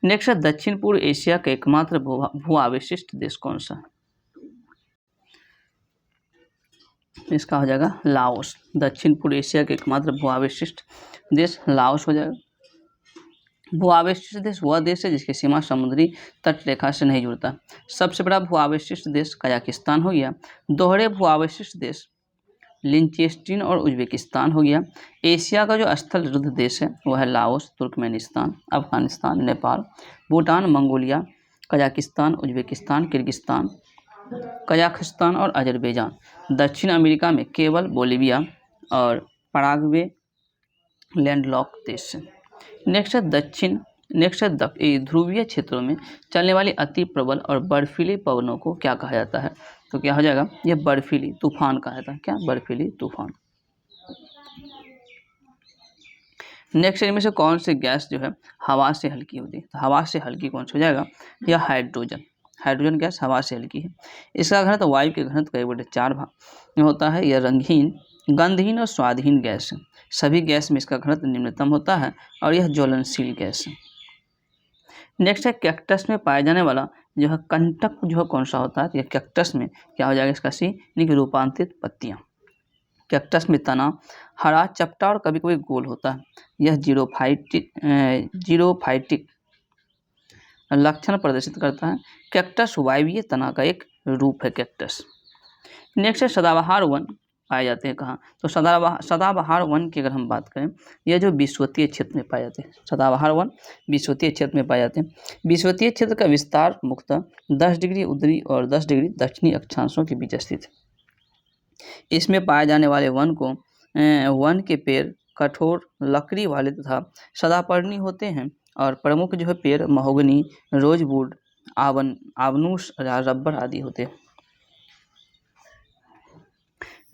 Speaker 1: नेक्स्ट है दक्षिण पूर्व एशिया का एकमात्र भू अवशिष्ट देश कौन सा? इसका हो जाएगा लाओस। दक्षिण पूर्व एशिया के एकमात्र भू अवशिष्ट देश लाओस हो जाएगा। भू अवशिष्ट देश वह देश है जिसकी सीमा समुद्री तट रेखा से नहीं जुड़ता। सबसे बड़ा भू अवशिष्ट देश कजाकिस्तान हो गया। दोहरे भू अवशिष्ट देश लिंचेस्टीन और उज्बेकिस्तान हो गया। एशिया का जो स्थल रुद्ध देश है वह है Laos, Turkmenistan, Afghanistan, Nepal, Bhutan, Mongolia, Kazakhstan, Uzbekistan, Kyrgyzstan, Kazakhstan और अजरबैजान। दक्षिण अमेरिका में केवल बोलिविया और पराग्वे लैंडलॉक देश है। नेक्स्ट है ध्रुवीय क्षेत्रों में चलने वाली अति प्रबल और बर्फीली पवनों को क्या कहा जाता है? तो क्या हो जाएगा? ये बर्फीली तूफान कहा जाता है। क्या? बर्फीली तूफान। नेक्स्ट इनमें से कौन सी गैस जो है हवा से हल्की होती है? तो हवा से हल्की कौन सी हो जाएगा? यह हाइड्रोजन गैस हवा से हल्की है। इसका घनत्व वायु के घनत्व का 1/4 भाग होता है। यह रंगहीन, गंधहीन और स्वादहीन गैस है। सभी गैस में इसका घनत्व निम्नतम होता है और यह ज्वलनशील गैस है। नेक्स्ट है कैक्टस में पाया जाने वाला जो है कंटक जो है कौन सा होता है? यह कैक्टस में क्या हो जाएगा? इसका सी यानी कि रूपांतरित पत्तियां। कैक्टस में तना हरा, चपटा और कभी कभी गोल होता है। यह जीरोफाइटिक लक्षण प्रदर्शित करता है। कैक्टस वायवीय तना का एक रूप है कैक्टस। नेक्स्ट है सदाबहार वन पाए जाते हैं कहाँ? तो सदाबहार वन की अगर हम बात करें, यह जो विषुवतीय क्षेत्र में पाए जाते हैं। सदाबहार वन विषुवतीय क्षेत्र में पाए जाते हैं। विषुवतीय क्षेत्र का विस्तार मुख्यतः 10 डिग्री उत्तरी और 10 डिग्री दक्षिणी अक्षांशों के बीच स्थित है। इसमें पाए जाने वाले वन के पेड़ कठोर लकड़ी वाले तथा सदापर्णी होते हैं और प्रमुख जो है पेड़ महोगनी, रोजवुड, आबनूस, रबर आदि होते हैं।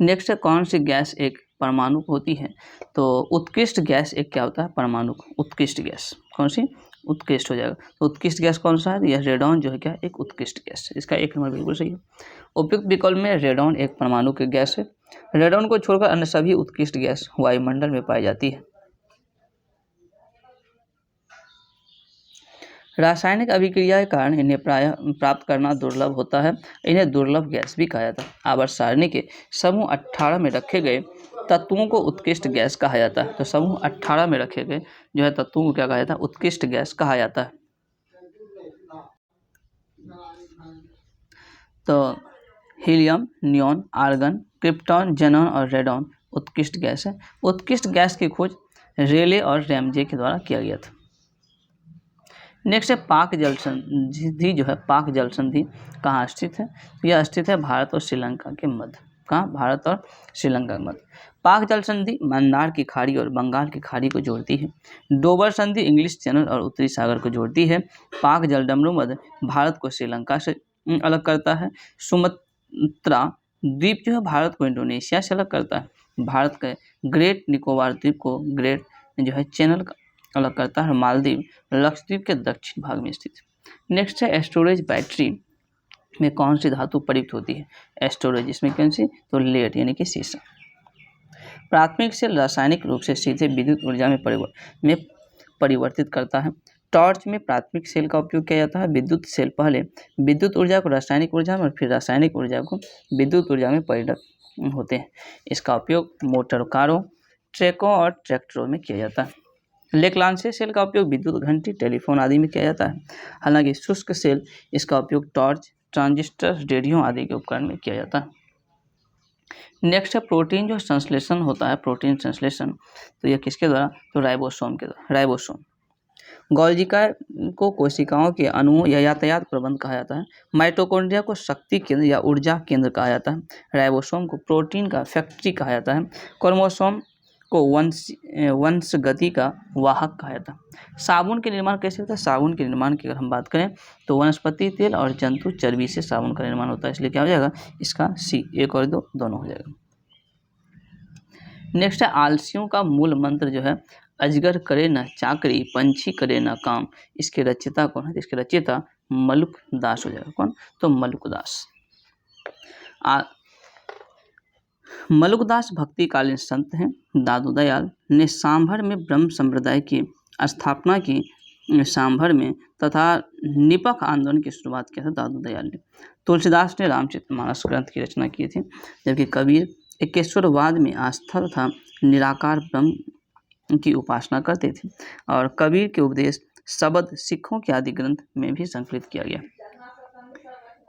Speaker 1: नेक्स्ट कौन सी गैस एक परमाणु होती है? तो उत्कृष्ट गैस एक क्या होता है? परमाणु उत्कृष्ट गैस। कौन सी? उत्कृष्ट हो जाएगा। तो उत्कृष्ट गैस कौन सा है? यह रेडॉन जो है क्या? एक उत्कृष्ट गैस है। इसका 1 नंबर बिल्कुल सही है। उपयुक्त विकल्प में रेडॉन एक परमाणु की गैस है। रेडॉन को छोड़कर अन्य सभी उत्कृष्ट गैस वायुमंडल में पाई जाती है। रासायनिक अभिक्रिया के कारण इन्हें प्रायः प्राप्त करना दुर्लभ होता है। इन्हें दुर्लभ गैस भी कहा जाता है। आवर्त सारणी के समूह 18 में रखे गए तत्वों को उत्कृष्ट गैस कहा जाता है। तो समूह 18 में रखे गए जो है तत्वों को क्या कहा जाता है? उत्कृष्ट गैस कहा जाता है। तो helium, neon, argon, krypton, xenon और रेडॉन उत्कृष्ट गैस है। उत्कृष्ट गैस की खोज रेले और रैमजे के द्वारा किया गया था। नेक्स्ट है पाक जल संधि जो है, पाक जल संधि कहाँ स्थित है? तो यह स्थित है भारत और श्रीलंका के मध्य। कहाँ? भारत और श्रीलंका के मध्य। पाक जल संधि मंदार की खाड़ी और बंगाल की खाड़ी को जोड़ती है। डोबर संधि इंग्लिश चैनल और उत्तरी सागर को जोड़ती है। पाक जल डमरू मध्य भारत को श्रीलंका से अलग करता है। सुमत्रा द्वीप जो है भारत को इंडोनेशिया से अलग करता है। भारत के ग्रेट निकोबार द्वीप को ग्रेट जो है चैनल अलग करता है। मालदीव लक्षद्वीप के दक्षिण भाग में स्थित है। नेक्स्ट है स्टोरेज बैटरी में कौन सी धातु प्रयुक्त होती है? स्टोरेज इसमें कौन सी? तो लेड यानी कि शीशा। प्राथमिक सेल रासायनिक रूप से सीधे विद्युत ऊर्जा में परिवर्तित करता है। टॉर्च में प्राथमिक सेल का उपयोग किया जाता है। विद्युत सेल पहले विद्युत ऊर्जा को रासायनिक ऊर्जा में और फिर रासायनिक ऊर्जा को विद्युत ऊर्जा में परिणत होते हैं। इसका उपयोग मोटर कारों, ट्रकों और ट्रैक्टरों में किया जाता है। लेक्लांशिया सेल का उपयोग विद्युत घंटी, टेलीफोन आदि में किया जाता है। हालांकि शुष्क सेल इसका उपयोग टॉर्च, ट्रांजिस्टर, रेडियो आदि के उपकरण में किया जाता है। नेक्स्ट है प्रोटीन जो संश्लेषण होता है, प्रोटीन संश्लेषण, तो यह किसके द्वारा? तो राइबोसोम के द्वारा। राइबोसोम गोल्जिका को कोशिकाओं के अणुओं या यातायात प्रबंध कहा जाता है। माइटोकॉन्ड्रिया को शक्ति केंद्र या ऊर्जा केंद्र कहा जाता है। राइबोसोम को प्रोटीन का फैक्ट्री कहा जाता है। क्रोमोसोम को वंश गति का वाहक कहा जाता है। साबुन के निर्माण कैसे होता है? साबुन के निर्माण की अगर हम बात करें तो वनस्पति तेल और जंतु चर्बी से साबुन का निर्माण होता है, इसलिए क्या हो जाएगा? इसका सी, एक और दो दोनों हो जाएगा। नेक्स्ट है आलसियों का मूल मंत्र जो है, अजगर करे न चाकरी, पंछी करे न काम। इसके रचयिता कौन है? इसके रचयिता मलुक दास हो जाएगा। कौन? तो मलुक दास। मलुकदास भक्तिकालीन संत हैं। दादू दयाल ने सांभर में ब्रह्म संप्रदाय की स्थापना की। सांभर में तथा निपख आंदोलन की शुरुआत किया था दादू दयाल ने। तुलसीदास ने रामचरितमानस ग्रंथ की रचना की थी, जबकि कबीर एकेश्वरवाद में आस्था तथा निराकार ब्रह्म की उपासना करते थे और कबीर के उपदेश शब्द सिखों के आदि ग्रंथ में भी संकलित किया गया।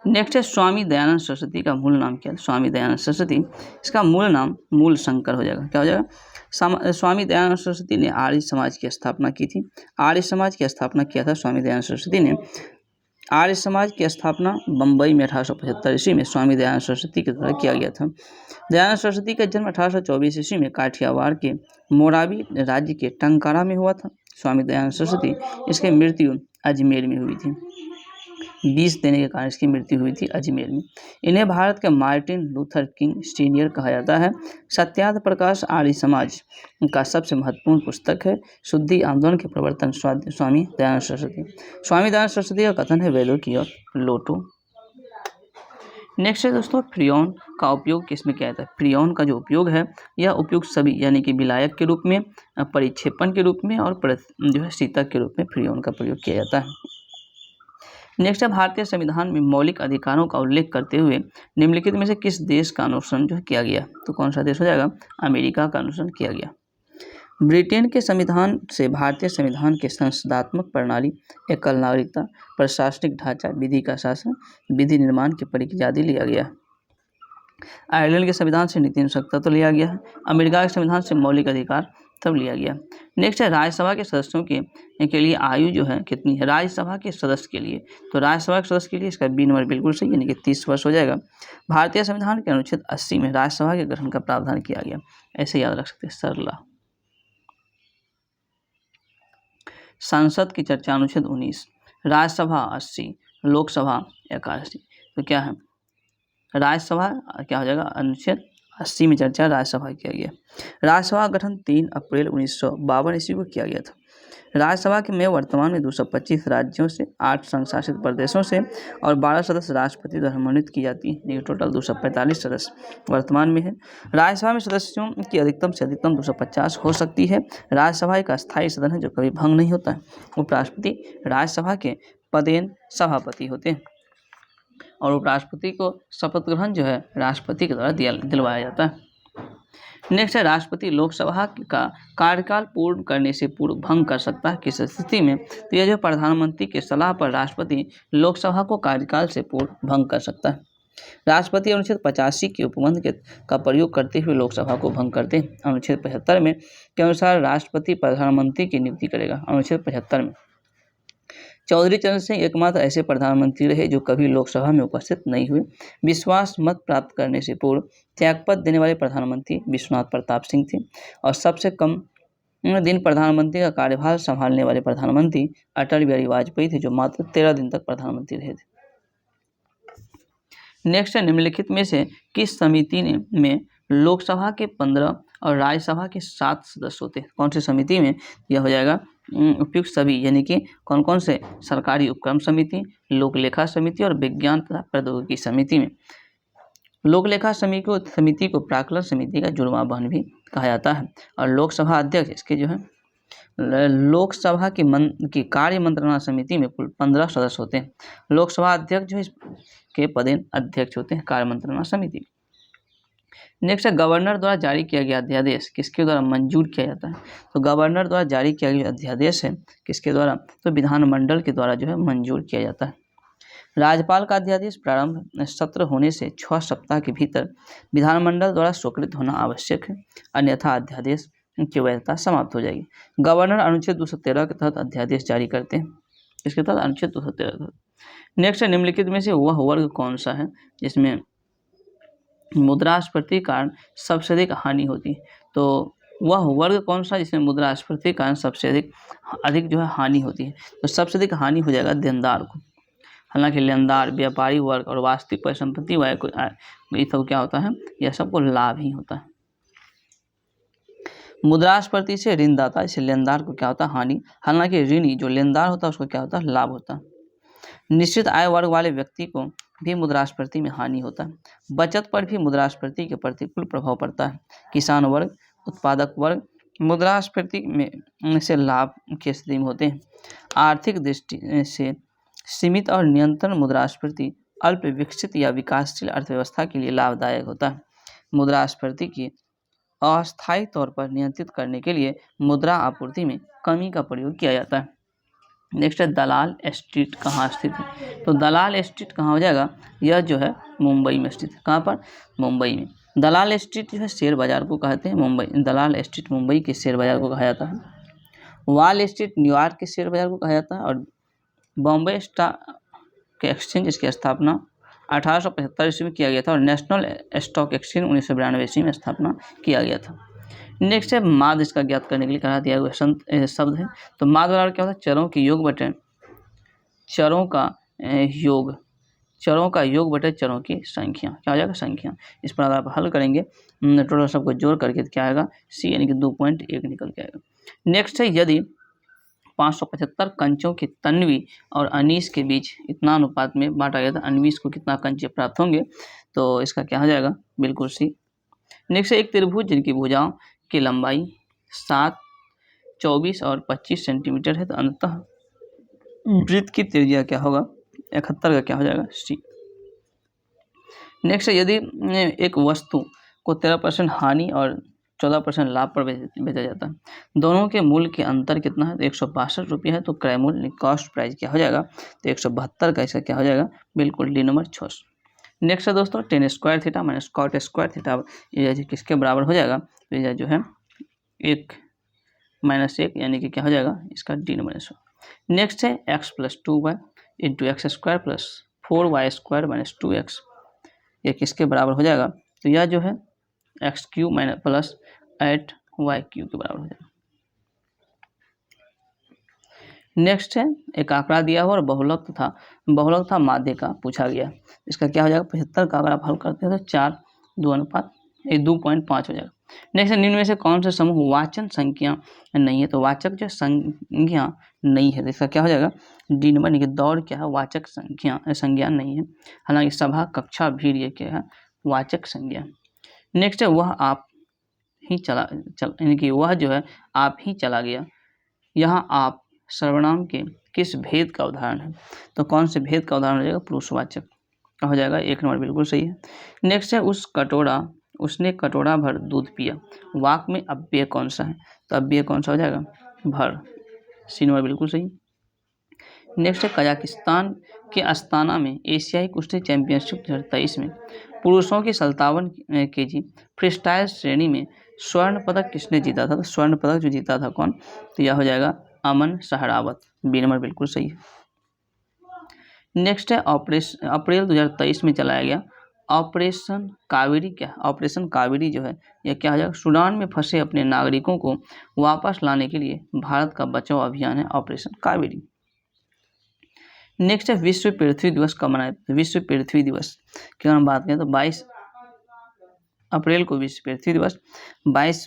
Speaker 1: नेक्स्ट है स्वामी दयानंद सरस्वती का मूल नाम क्या है? स्वामी दयानंद सरस्वती, इसका मूल नाम मूल शंकर हो जाएगा। क्या हो जाएगा? स्वामी दयानंद सरस्वती ने आर्य समाज की स्थापना की थी। आर्य समाज की स्थापना किया था स्वामी दयानंद सरस्वती ने। आर्य समाज की स्थापना बम्बई में 1875 ईस्वी में स्वामी दयानंद सरस्वती के द्वारा किया गया था। दयानंद सरस्वती का जन्म 1824 ईस्वी में काठियावाड़ के मोराबी राज्य के टंकारा में हुआ था। स्वामी दयानंद सरस्वती, इसकी मृत्यु अजमेर में हुई थी। 20 देने के कारण इसकी मृत्यु हुई थी अजमेर में। इन्हें भारत के मार्टिन लूथर किंग सीनियर कहा जाता है। सत्यार्थ प्रकाश आर्य समाज का सबसे महत्वपूर्ण पुस्तक है। शुद्धि आंदोलन के प्रवर्तन स्वामी दयानंद सरस्वती। स्वामी दयानंद सरस्वती का कथन है वेदों की ओर लौटो। नेक्स्ट है दोस्तों फ्रियोन का उपयोग किसमें किया जाता है? फ्रियोन का जो उपयोग है यह उपयोग सभी यानी कि विलायक के रूप में, परिक्षेपण के रूप में और जो है शीतक के रूप में फ्रियोन का प्रयोग किया जाता है। नेक्स्ट है भारतीय संविधान में मौलिक अधिकारों का उल्लेख करते हुए निम्नलिखित में से किस देश का अनुसरण जो है किया गया? तो कौन सा देश हो जाएगा? अमेरिका का अनुसरण किया गया। ब्रिटेन के संविधान से भारतीय संविधान के संसदात्मक प्रणाली, एकल नागरिकता, प्रशासनिक ढांचा, विधि का शासन, विधि निर्माण की प्रक्रिया आदि लिया गया। आयरलैंड के संविधान से नीति अनुसक्ता तो लिया गया है। अमेरिका के संविधान से मौलिक अधिकार तब लिया गया। नेक्स्ट है राज्यसभा के सदस्यों के लिए आयु जो है कितनी है? राज्यसभा के सदस्य के लिए, तो राज्यसभा के सदस्य के लिए इसका बी नंबर बिल्कुल सही यानी कि 30 वर्ष हो जाएगा। भारतीय संविधान के अनुच्छेद 80 में राज्यसभा के गठन का प्रावधान किया गया। ऐसे याद रख सकते हैं सरला। संसद की चर्चा अनुच्छेद 19, राज्यसभा 80, लोकसभा 81। तो क्या है? राज्यसभा क्या हो जाएगा? अनुच्छेद 80 में चर्चा राज्यसभा किया गया। राज्यसभा का गठन 3 अप्रैल 1952 ईस्वी को किया गया था। राज्यसभा के में वर्तमान में 225 राज्यों से, 8 संघ शासित प्रदेशों से और 12 सदस्य राष्ट्रपति द्वारा मनोनीत की जाती है। ये टोटल 245 सदस्य वर्तमान में है। राज्यसभा में सदस्यों की अधिकतम से अधिकतम 250 हो सकती है। राज्यसभा एक अस्थायी सदन है जो कभी भंग नहीं होता है। उपराष्ट्रपति राज्यसभा के पदेन सभापति होते हैं और उपराष्ट्रपति को शपथ ग्रहण जो है राष्ट्रपति के द्वारा दिलवाया जाता है। नेक्स्ट है राष्ट्रपति लोकसभा का कार्यकाल पूर्ण करने से पूर्व भंग कर सकता है किस स्थिति में? तो यह जो प्रधानमंत्री की सलाह पर राष्ट्रपति लोकसभा को कार्यकाल से पूर्व भंग कर सकता है। राष्ट्रपति अनुच्छेद 85 के उपबंध का प्रयोग करते हुए लोकसभा को भंग करते हैं। अनुच्छेद 75 में के अनुसार राष्ट्रपति प्रधानमंत्री की नियुक्ति करेगा। अनुच्छेद 75 में चौधरी चरण सिंह एकमात्र ऐसे प्रधानमंत्री रहे जो कभी लोकसभा में उपस्थित नहीं हुए। विश्वास मत प्राप्त करने से पूर्व त्यागपत्र देने वाले प्रधानमंत्री विश्वनाथ प्रताप सिंह थे और सबसे कम दिन प्रधानमंत्री का कार्यभार संभालने वाले प्रधानमंत्री अटल बिहारी वाजपेयी थे जो मात्र 13 दिन तक प्रधानमंत्री रहे थे। नेक्स्ट है, निम्नलिखित में से किस समिति में लोकसभा के 15 और राज्यसभा के 7 सदस्य होते हैं? कौन सी समिति में? यह हो जाएगा उपयुक्त सभी, यानी कि कौन कौन से? सरकारी उपक्रम समिति, लोक लेखा समिति और विज्ञान तथा प्रौद्योगिकी समिति में। लोक लेखा समिति को प्राक्कलन समिति का जुड़वां बहन भी कहा जाता है। और लोकसभा अध्यक्ष इसके जो है लोकसभा की कार्य मंत्रणा समिति में कुल 15 सदस्य होते हैं। लोकसभा अध्यक्ष जो इसके पदेन अध्यक्ष होते हैं कार्य मंत्रणा समिति। नेक्स्ट है, गवर्नर द्वारा जारी किया गया अध्यादेश किसके द्वारा मंजूर किया जाता है? तो गवर्नर द्वारा जारी किया गया अध्यादेश है किसके द्वारा? तो विधानमंडल के द्वारा जो है मंजूर किया जाता है। राज्यपाल का अध्यादेश प्रारंभ सत्र होने से 6 सप्ताह के भीतर विधानमंडल द्वारा स्वीकृत होना आवश्यक है, अन्यथा अध्यादेश की वैधता समाप्त हो जाएगी। गवर्नर अनुच्छेद 213 के तहत अध्यादेश जारी करते हैं। इसके तहत अनुच्छेद 213 के तहत। नेक्स्ट है, निम्नलिखित में से वह वर्ग कौन सा है जिसमें मुद्रास्फीति के कारण सबसे अधिक हानि होती है? तो वह वर्ग कौन सा जिसमें मुद्रास्फीति के कारण सबसे अधिक जो है हानि होती है? तो सबसे अधिक हानि हो जाएगा देनदार को। हालांकि लेनदार, व्यापारी वर्ग और वास्तविक परिसंपत्ति वाले को ये सब क्या होता है? यह सबको लाभ ही होता है। मुद्रास्फीति से ऋणदाता जैसे लेनदार को क्या होता है? हानि। हालांकि ऋणी जो लेनदार होता है उसको क्या होता है? लाभ होता है। निश्चित आय वर्ग वाले व्यक्ति को भी मुद्रास्फीति में हानि होता है। बचत पर भी मुद्रास्फीति के प्रतिकूल प्रभाव पड़ता है। किसान वर्ग, उत्पादक वर्ग मुद्रास्फीति में से लाभ की स्थिति में होते हैं। आर्थिक दृष्टि से सीमित और नियंत्रण मुद्रास्फीति अल्प विकसित या विकासशील अर्थव्यवस्था के लिए लाभदायक होता है। मुद्रास्फीति की अस्थायी तौर पर नियंत्रित करने के लिए मुद्रा आपूर्ति में कमी का प्रयोग किया जाता है। नेक्स्ट है, दलाल स्ट्रीट कहाँ स्थित है? तो दलाल स्ट्रीट कहाँ हो जाएगा? यह जो है मुंबई में स्थित है। कहाँ पर? मुंबई में। दलाल स्ट्रीट जो है शेयर बाजार को कहते हैं। मुंबई दलाल स्ट्रीट मुंबई के शेयर बाजार को कहा जाता है। वॉल स्ट्रीट न्यूयॉर्क के शेयर बाजार को कहा जाता है। और बॉम्बे स्टॉक एक्सचेंज इसकी स्थापना 1875 ईस्वी में किया गया था और नेशनल स्टॉक एक्सचेंज 1992 ईस्वी में स्थापना किया गया था। नेक्स्ट है, माद इसका ज्ञात करने के लिए कहा दिया हुआ शब्द है। तो माद बराबर क्या होता है? चरों के योग बटे चरों की संख्या। क्या हो जाएगा? संख्या। इस पर आप हल करेंगे टोटल सबको जोड़ करके क्या आएगा? सी यानी कि 2.1 निकल के आएगा। नेक्स्ट है, यदि 575 कंचों की तन्वी और अनीस के बीच इतना अनुपात में बांटा गया था, अनवीस को कितना कंचे प्राप्त होंगे? तो इसका क्या हो जाएगा? बिल्कुल सी। नेक्स्ट है, एक त्रिभुज जिनकी भुजाओं की लंबाई 7, 24 और 25 सेंटीमीटर है, तो अंततः वृत्त की त्रिज्या क्या होगा? 71 का क्या हो जाएगा? सी। नेक्स्ट है, यदि एक वस्तु को 13% हानि और 14% लाभ पर बेचा जाता है, दोनों के मूल्य के अंतर कितना है? तो 162 रुपये है, तो क्रय मूल्य कॉस्ट प्राइस क्या हो जाएगा? तो 172 का इसका क्या हो जाएगा? बिल्कुल डी नंबर 6। नेक्स्ट है दोस्तों, tan square theta minus cot square theta ये किसके बराबर हो जाएगा? तो यह जो है 1 - 1 यानी कि क्या हो जाएगा? इसका डी नंबर 6। नेक्स्ट है, x + 2y × x² + 4y² - 2x ये किसके बराबर हो जाएगा? तो यह जो है x³ + 8y³ के बराबर हो जाएगा। नेक्स्ट है, एक आंकड़ा दिया हुआ और बहुलक तथा माध्य का पूछा गया। इसका क्या हो जाएगा? 75 का अगर आप हल करते हैं तो 2.5 हो जाएगा। नेक्स्ट है, निम्न में से कौन सा समूह वाचन संख्या नहीं है? तो वाचक जो संज्ञा नहीं है, तो इसका क्या हो जाएगा? D number. यानी कि दौड़ क्या है? वाचक संज्ञा नहीं है। हालांकि सभा, कक्षा, भीड़ ये क्या है? वाचक संज्ञा। नेक्स्ट है, वह आप ही चला यानी कि वह जो है आप ही चला गया। यहाँ आप सर्वनाम के किस भेद का उदाहरण है? तो कौन से भेद का उदाहरण हो जाएगा? पुरुषवाचक का हो जाएगा। 1 नंबर बिल्कुल सही है। नेक्स्ट है, उसने कटोरा भर दूध पिया। वाक्य में अव्यय कौन सा है? तो अव्यय कौन सा हो जाएगा? भर। सी नंबर बिल्कुल सही। नेक्स्ट है कजाकिस्तान के अस्ताना में एशियाई कुश्ती चैंपियनशिप 2023 में पुरुषों की 57 kg फ्री स्टाइल श्रेणी में स्वर्ण पदक किसने जीता था? तो स्वर्ण पदक जो जीता था कौन? तो यह हो जाएगा अमन सहरावत। बी नंबर बिल्कुल सही है। नेक्स्ट है ऑपरेशन अप्रैल 2023 में चलाया गया ऑपरेशन कावेरी। क्या ऑपरेशन कावेरी जो है यह क्या हो जाएगा? सूडान में फंसे अपने नागरिकों को वापस लाने के लिए भारत का बचाव अभियान है ऑपरेशन कावेरी। नेक्स्ट है विश्व पृथ्वी दिवस कब मनाया? विश्व पृथ्वी दिवस की हम बात करें तो 22 अप्रैल को विश्व पृथ्वी दिवस, 22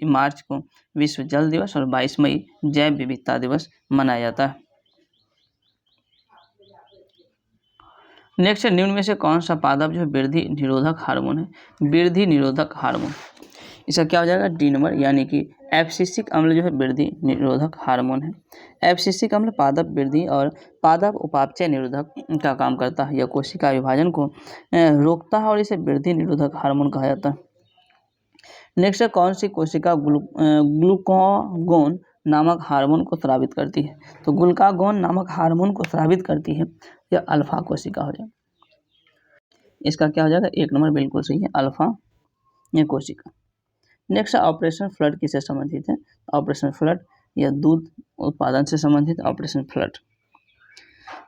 Speaker 1: मार्च को विश्व जल दिवस और 22 मई जैव विविधता दिवस मनाया जाता है। नेक्स्ट है निम्न में से कौन सा पादप जो है वृद्धि निरोधक हार्मोन है? वृद्धि निरोधक हार्मोन, इसका क्या हो जाएगा? डी नंबर, यानी कि एब्सिसिक अम्ल जो है वृद्धि निरोधक हार्मोन है। एब्सिसिक अम्ल पादप वृद्धि और पादप उपापचय निरोधक का काम करता है। यह कोशिका विभाजन को रोकता है और इसे वृद्धि निरोधक हार्मोन कहा जाता है। नेक्स्ट है कौन सी कोशिका ग्लूकागोन नामक हार्मोन को स्रावित करती है? तो ग्लूकागोन नामक हार्मोन को स्रावित करती है यह अल्फा कोशिका हो जाएगा। इसका क्या हो जाएगा? एक नंबर बिल्कुल सही है, अल्फा यह कोशिका। नेक्स्ट ऑपरेशन फ्लड किससे संबंधित है? ऑपरेशन फ्लड यह दूध उत्पादन से संबंधित ऑपरेशन फ्लड।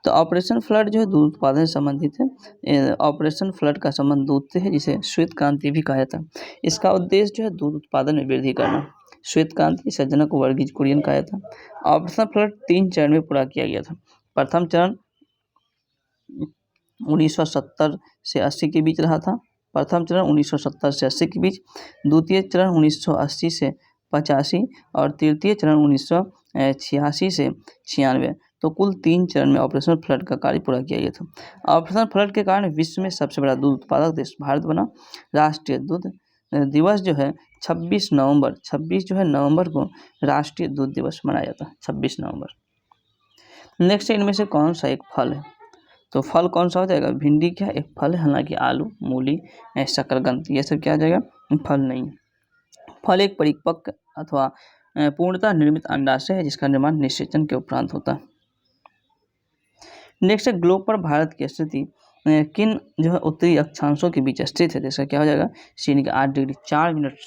Speaker 1: तो ऑपरेशन फ्लड जो है दूध उत्पादन से संबंधित है। ऑपरेशन फ्लड का संबंध दूध से है, जिसे श्वेत क्रांति भी कहा जाता है। इसका उद्देश्य जो है दूध उत्पादन में वृद्धि करना। श्वेत क्रांति सज्जनक को वर्गीज कुरियन कहा जाता है। ऑपरेशन फ्लड 3 चरण में पूरा किया गया था। प्रथम चरण 1970 से 80 के बीच रहा था। प्रथम चरण 1970 से 80 के बीच, द्वितीय चरण 1980 से 85 और तृतीय चरण 1986 से 96। तो कुल 3 चरण में ऑपरेशन फ्लड का कार्य पूरा किया गया था। ऑपरेशन फ्लड के कारण विश्व में सबसे बड़ा दूध उत्पादक देश भारत बना। राष्ट्रीय दूध दिवस जो है 26 नवंबर को राष्ट्रीय दूध दिवस मनाया जाता है, 26 नवंबर। नेक्स्ट इनमें से कौन सा एक फल है? तो फल कौन सा हो जाएगा? भिंडी क्या एक फल है? हालांकि आलू, मूली, शकरकंद ये सब क्या आ जाएगा? फल नहीं। फल एक परिपक्व अथवा पूर्णतः निर्मित अंडाशय है जिसका निर्माण निषेचन के उपरांत होता है। नेक्स्ट है ग्लोब पर भारत की स्थिति किन जो है उत्तरी अक्षांशों के बीच स्थित है? जैसा क्या हो जाएगा? सी के 8 डिग्री 4 मिनट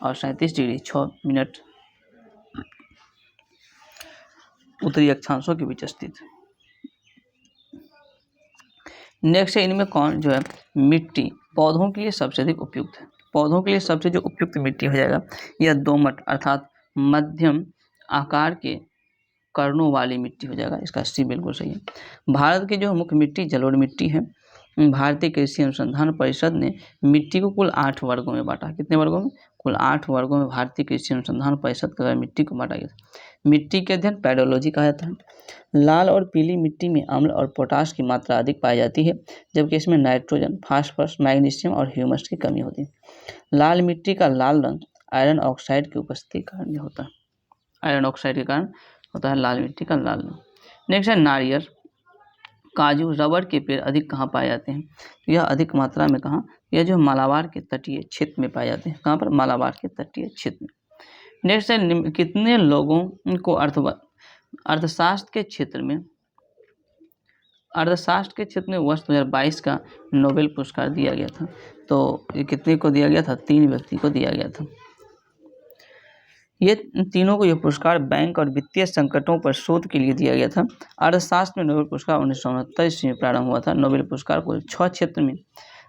Speaker 1: और 37 डिग्री 6 मिनट उत्तरी अक्षांशों के बीच स्थित है। नेक्स्ट है इनमें कौन जो है मिट्टी पौधों के लिए सबसे अधिक उपयुक्त है? पौधों के लिए सबसे जो उपयुक्त मिट्टी हो जाएगा यह दोमट अर्थात मध्यम आकार के कर्णों वाली मिट्टी हो जाएगा। इसका सी बिल्कुल सही है। भारत की जो मुख्य मिट्टी जलोढ़ मिट्टी है। भारतीय कृषि अनुसंधान परिषद ने मिट्टी को कुल 8 वर्गों में बांटा। कितने वर्गों में? कुल 8 वर्गों में भारतीय कृषि अनुसंधान परिषद के द्वारा मिट्टी को बांटा गया था। मिट्टी के अध्ययन पेडोलॉजी कहा जाता है। लाल और पीली मिट्टी में अम्ल और पोटाश की मात्रा अधिक पाई जाती है, जबकि इसमें नाइट्रोजन, फास्फोरस, मैग्नीशियम और ह्यूमस की कमी होती है। लाल मिट्टी का लाल रंग आयरन ऑक्साइड की उपस्थिति के कारण होता है। आयरन ऑक्साइड के कारण होता है लाल मिट्टी का लाल रंग। नेक्स्ट है नारियल, काजू, रबर के पेड़ अधिक कहाँ पाए जाते हैं? यह अधिक मात्रा में कहाँ? यह जो मालाबार के तटीय क्षेत्र में पाए जाते हैं। कहाँ पर? मालाबार के तटीय क्षेत्र में। नेक्स्ट है कितने लोगों को अर्थशास्त्र के क्षेत्र में वर्ष 2022 का नोबेल पुरस्कार दिया गया था? तो ये कितने को दिया गया था? 3 व्यक्ति को दिया गया था। ये तीनों को यह पुरस्कार बैंक और वित्तीय संकटों पर शोध के लिए दिया गया था। अर्थशास्त्र में नोबेल पुरस्कार 1969 ईस्वी में प्रारंभ हुआ था। नोबेल पुरस्कार को 6 क्षेत्र में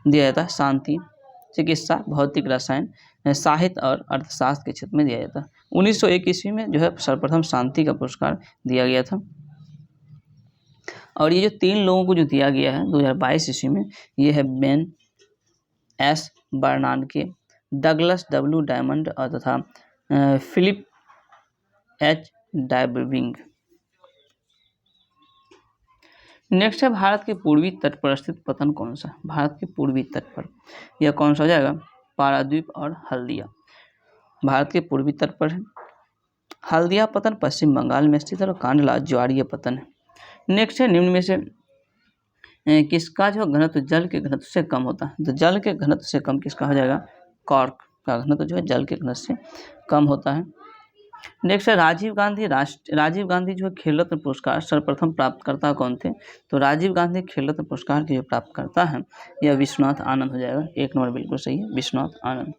Speaker 1: दिया जाता है: शांति, चिकित्सा, भौतिक रसायन, साहित्य और अर्थशास्त्र के क्षेत्र में दिया जाता है। 1901 ईस्वी में जो है सर्वप्रथम शांति का पुरस्कार दिया गया था। और ये जो 3 लोगों को जो दिया गया है 2022 ईस्वी में, ये है Ben S बर्नानके, Douglas W diamond और तथा फिलिप एच डायबिंग। नेक्स्ट है भारत के पूर्वी तट पर स्थित पतन कौन सा? भारत के पूर्वी तट पर यह कौन सा हो जाएगा? पारादीप और हल्दिया भारत के पूर्वी तट पर है। हल्दिया पतन पश्चिम बंगाल में स्थित है और कांडला ज्वारीय पतन है। नेक्स्ट है निम्न में से किसका जो घनत्व जल के घनत्व से कम होता है? तो जल के घनत्व से कम किसका हो जाएगा? कॉर्क का घनत्व जो है जल के घनत्व से कम होता है। नेक्स्ट है राजीव गांधी जो खेल रत्न पुरस्कार सर्वप्रथम प्राप्तकर्ता कौन थे? तो राजीव गांधी खेल रत्न पुरस्कार के जो प्राप्तकर्ता हैं यह विश्वनाथ आनंद हो जाएगा। 1 नंबर बिल्कुल सही है, विश्वनाथ आनंद।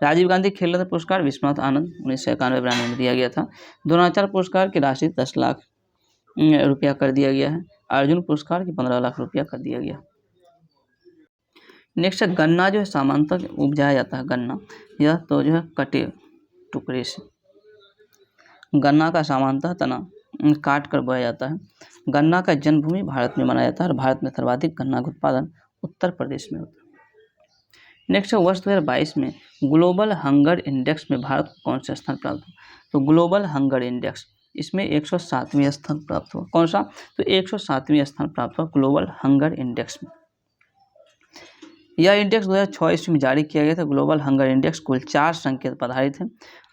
Speaker 1: राजीव गांधी खेल रत्न पुरस्कार विश्वनाथ आनंद 1991-92 में दिया गया था। द्रोणाचार्य पुरस्कार की राशि 10 लाख रुपया कर दिया गया है। अर्जुन पुरस्कार की 15 लाख रुपया कर दिया गया। नेक्स्ट है गन्ना जो है सामान्यतः उपजाया जाता है गन्ना, यह तो जो है कटे टुकड़े से गन्ना का सामान्यतः तना काट कर बोया जाता है। गन्ना का जन्मभूमि भारत में माना जाता है और भारत में सर्वाधिक गन्ना का उत्पादन उत्तर प्रदेश में होता है। नेक्स्ट है वर्ष 2022 में ग्लोबल हंगर इंडेक्स में भारत को कौन सा स्थान प्राप्त हुआ? तो ग्लोबल हंगर इंडेक्स इसमें 107वें स्थान प्राप्त हुआ। कौन सा? तो 107वें स्थान प्राप्त हुआ ग्लोबल हंगर इंडेक्स में। यह इंडेक्स 2006 ईस्वी में जारी किया गया था। ग्लोबल हंगर इंडेक्स कुल 4 संकेत पर आधारित है: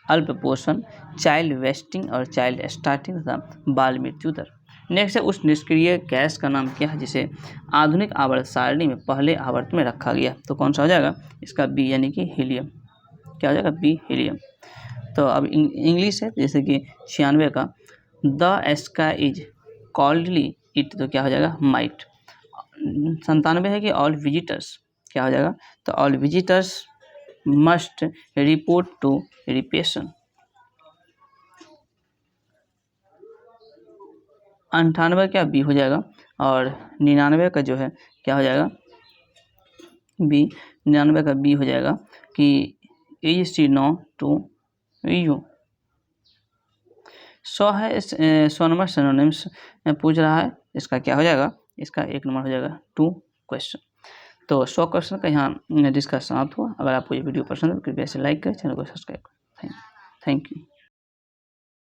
Speaker 1: अल्प पोषण, चाइल्ड वेस्टिंग और चाइल्ड स्टार्टिंग तथा बाल मृत्यु दर। नेक्स्ट है उस निष्क्रिय गैस का नाम क्या है जिसे आधुनिक आवर्त सारणी में पहले आवर्त में रखा गया? तो कौन सा हो जाएगा इसका? बी यानी कि हीलियम। क्या हो जाएगा? B helium. तो अब इंग्लिश है जैसे कि 96 का the sky is coldly it, तो क्या हो जाएगा? माइट। 97 है कि ऑल विजिटर्स, क्या हो जाएगा? तो all visitors must report to reception. 98 क्या? बी हो जाएगा। और 99 का जो है क्या हो जाएगा? बी। 99 का बी हो जाएगा कि is C no to you. 100 है 100 नंबर सिनोनिम्स पूछ रहा है, इसका क्या हो जाएगा? इसका 1 नंबर हो जाएगा 2 क्वेश्चन। तो 100 क्वेश्चन का यहाँ डिस्कस समाप्त हुआ। अगर आपको ये वीडियो पसंद है तो कृपया इसे लाइक करें, चैनल को सब्सक्राइब करें। Thank you.